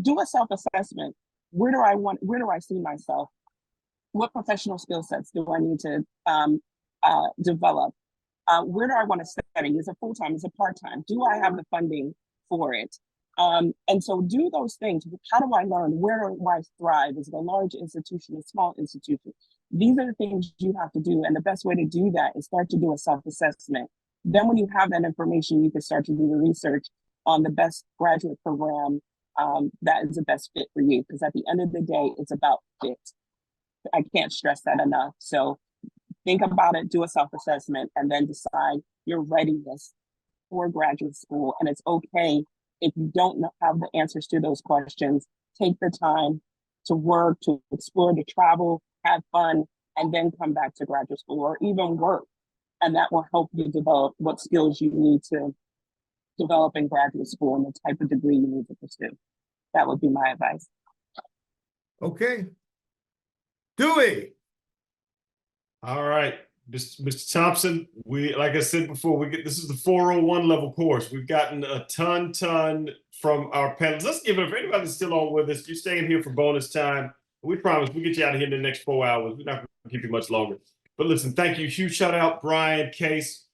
do a self-assessment. Where do I see myself? What professional skill sets do I need to develop? Where do I want to study? Is it full-time? Is it part-time? Do I have the funding for it? And so do those things. How do I learn? Where do I thrive? Is it a large institution, a small institution? These are the things you have to do. And the best way to do that is start to do a self-assessment. Then when you have that information, you can start to do the research on the best graduate program that is the best fit for you. Because at the end of the day, it's about fit. I can't stress that enough. So think about it, do a self-assessment, and then decide your readiness for graduate school. And it's okay if you don't have the answers to those questions. Take the time to work, to explore, to travel, have fun, and then come back to graduate school or even work. And that will help you develop what skills you need to develop in graduate school and the type of degree you need to pursue. That would be my advice. Okay. Dewey. All right, Mr. Thompson, like I said before, this is the 401 level course. We've gotten a ton from our panelists. Let's give it up for anybody that's still on with us. You're staying here for bonus time. We promise we'll get you out of here in the next 4 hours. We're not going to keep you much longer. But listen, thank you. Huge shout out, Brian, Case,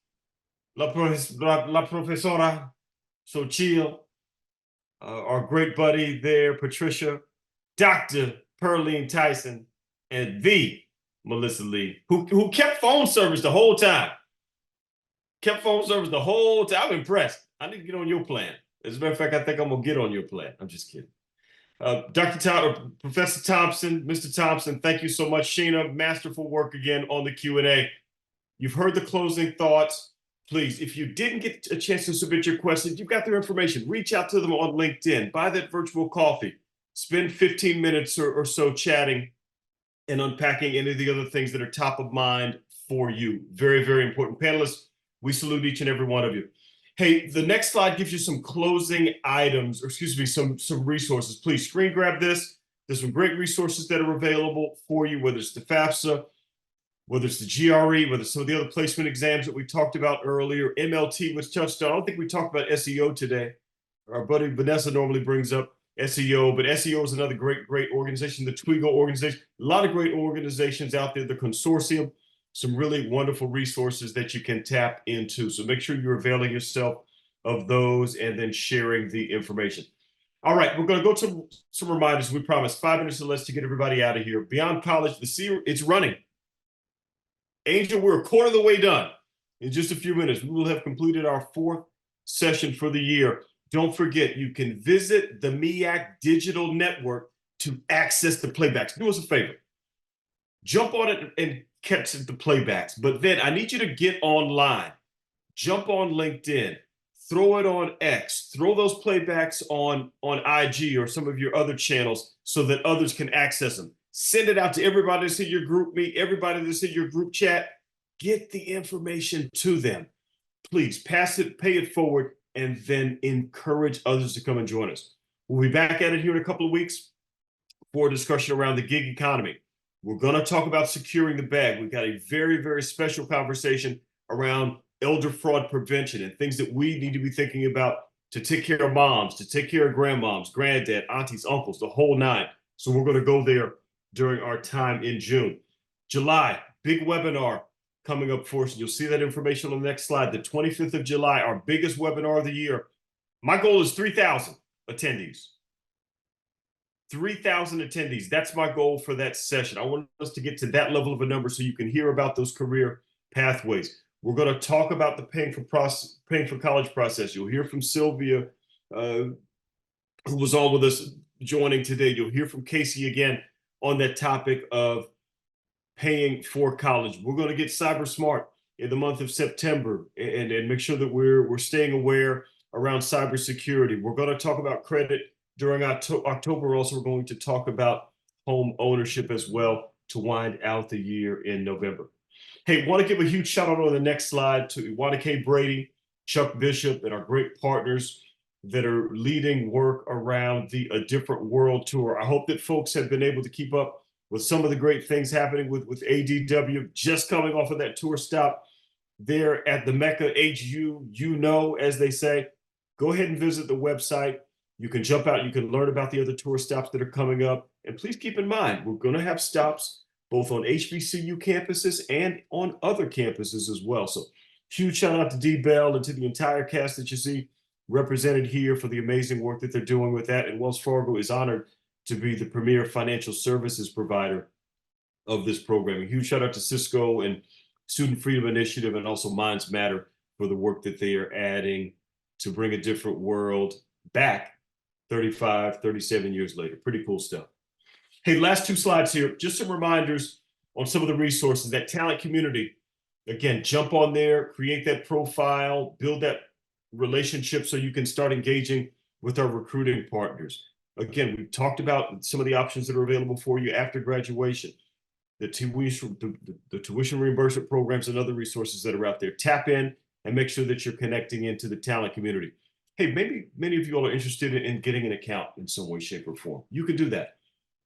La Profesora Xochitl, our great buddy there, Patricia, Dr. Pearline Tyson, and the Melissa Lee, who kept phone service the whole time. Kept phone service the whole time. I'm impressed. I need to get on your plan. As a matter of fact, I think I'm going to get on your plan. I'm just kidding. Professor Thompson, Mr. Thompson, thank you so much. Sheena, masterful work again on the Q&A. You've heard the closing thoughts. Please, if you didn't get a chance to submit your questions, you've got their information. Reach out to them on LinkedIn. Buy that virtual coffee. Spend 15 minutes or so chatting and unpacking any of the other things that are top of mind for you. Very, very important. Panelists, we salute each and every one of you. Hey, the next slide gives you some closing items, or excuse me, some resources. Please screen grab this. There's some great resources that are available for you, whether it's the FAFSA, whether it's the GRE, whether it's some of the other placement exams that we talked about earlier. MLT was touched on. I don't think we talked about SEO today. Our buddy Vanessa normally brings up SEO, but SEO is another great organization, the Twigo organization. A lot of great organizations out there, the consortium, some really wonderful resources that you can tap into. So make sure you're availing yourself of those and then sharing the information. All right, we're going to go to some reminders. We promised 5 minutes or less to get everybody out of here. Beyond College, it's running. Angel, we're a quarter of the way done. In just a few minutes, we will have completed our 4th session for the year. Don't forget, you can visit the MEAC Digital Network to access the playbacks. Do us a favor. Jump on it and catch the playbacks. But then I need you to get online. Jump on LinkedIn. Throw it on X. Throw those playbacks on IG or some of your other channels so that others can access them. Send it out to everybody that's in your group meet, everybody that's in your group chat. Get the information to them. Please pass it, pay it forward, and then encourage others to come and join us. We'll be back at it here in a couple of weeks for a discussion around the gig economy. We're going to talk about securing the bag. We've got a very, very special conversation around elder fraud prevention and things that we need to be thinking about to take care of moms, to take care of grandmoms, granddad, aunties, uncles, the whole nine. So we're going to go there during our time in June. July, big webinar coming up for us. And you'll see that information on the next slide. The 25th of July, our biggest webinar of the year. My goal is 3,000 attendees. 3,000 attendees. That's my goal for that session. I want us to get to that level of a number so you can hear about those career pathways. We're going to talk about the paying for college process. You'll hear from Sylvia, who was on with us joining today. You'll hear from Casey again on that topic of paying for college. We're going to get cyber smart in the month of September and make sure that we're staying aware around cybersecurity. We're going to talk about credit during October. Also, we're going to talk about home ownership as well to wind out the year in November. Hey, want to give a huge shout out on the next slide to Iwana K. Brady, Chuck Bishop, and our great partners that are leading work around the A Different World Tour. I hope that folks have been able to keep up with some of the great things happening with ADW, just coming off of that tour stop there at the Mecca HU, as they say. Go ahead and visit the website. You can jump out, you can learn about the other tour stops that are coming up. And please keep in mind, we're going to have stops both on HBCU campuses and on other campuses as well. So huge shout out to D Bell and to the entire cast that you see represented here for the amazing work that they're doing with that. And Wells Fargo is honored to be the premier financial services provider of this program. A huge shout out to Cisco and Student Freedom Initiative and also Minds Matter for the work that they are adding to bring a different world back 35, 37 years later. Pretty cool stuff. Hey, last two slides here. Just some reminders on some of the resources. That talent community, again, jump on there, create that profile, build that relationship so you can start engaging with our recruiting partners. Again, we've talked about some of the options that are available for you after graduation, the tuition reimbursement programs and other resources that are out there. Tap in and make sure that you're connecting into the talent community. Hey, maybe many of you all are interested in getting an account in some way, shape, or form. You can do that.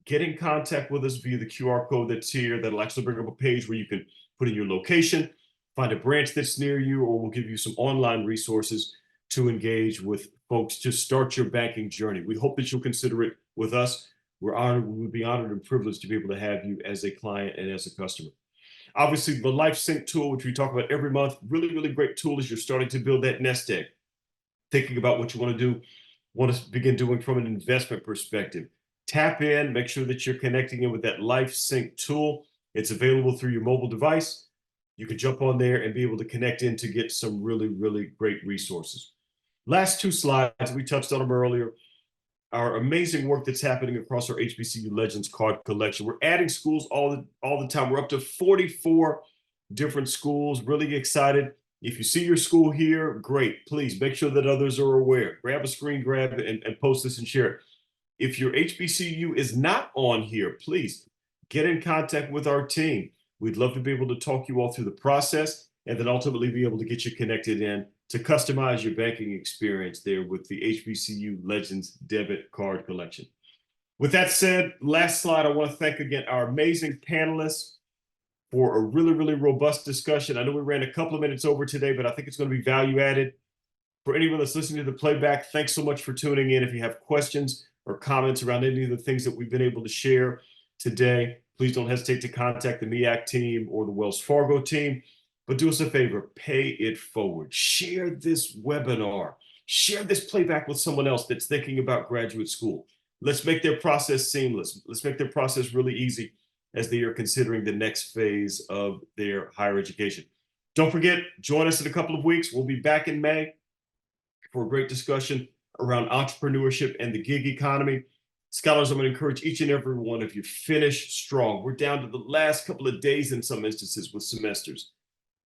Get in contact with us via the QR code that's here. That'll actually bring up a page where you can put in your location, find a branch that's near you, or we'll give you some online resources to engage with folks to start your banking journey. We hope that you'll consider it with us. We're honored, we would be honored and privileged to be able to have you as a client and as a customer. Obviously, the LifeSync tool, which we talk about every month, really, really great tool as you're starting to build that nest egg, thinking about what you want to do, want to begin doing from an investment perspective. Tap in, make sure that you're connecting in with that LifeSync tool. It's available through your mobile device. You can jump on there and be able to connect in to get some really, really great resources. Last two slides, we touched on them earlier. Our amazing work that's happening across our HBCU Legends card collection. We're adding schools all the time. We're up to 44 different schools. Really excited. If you see your school here, great. Please make sure that others are aware. Grab a screen grab and post this and share it. If your HBCU is not on here, please get in contact with our team. We'd love to be able to talk you all through the process and then ultimately be able to get you connected in to customize your banking experience there with the HBCU Legends debit card collection. With that said, last slide, I want to thank again our amazing panelists for a really, really robust discussion. I know we ran a couple of minutes over today, but I think it's going to be value added. For anyone that's listening to the playback, thanks so much for tuning in. If you have questions or comments around any of the things that we've been able to share today, please don't hesitate to contact the MEAC team or the Wells Fargo team. But do us a favor, pay it forward. Share this webinar. Share this playback with someone else that's thinking about graduate school. Let's make their process seamless. Let's make their process really easy as they are considering the next phase of their higher education. Don't forget, join us in a couple of weeks. We'll be back in May for a great discussion around entrepreneurship and the gig economy. Scholars, I'm going to encourage each and every one of you, finish strong. We're down to the last couple of days in some instances with semesters.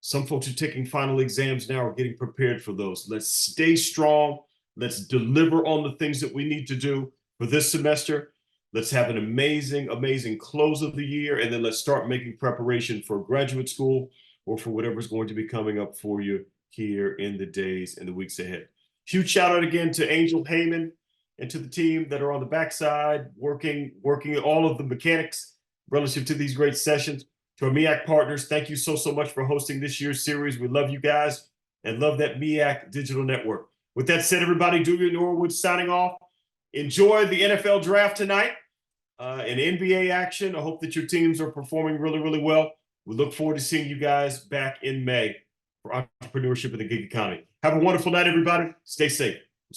Some folks are taking final exams now or getting prepared for those. Let's stay strong. Let's deliver on the things that we need to do for this semester. Let's have an amazing, amazing close of the year. And then let's start making preparation for graduate school or for whatever's going to be coming up for you here in the days and the weeks ahead. Huge shout out again to Angel Heyman and to the team that are on the backside, working all of the mechanics relative to these great sessions. To our MEAC partners, thank you so much for hosting this year's series. We love you guys and love that MEAC digital network. With that said, everybody, Julia Norwood signing off. Enjoy the NFL draft tonight and NBA action. I hope that your teams are performing really, really well. We look forward to seeing you guys back in May for entrepreneurship and the gig economy. Have a wonderful night, everybody. Stay safe.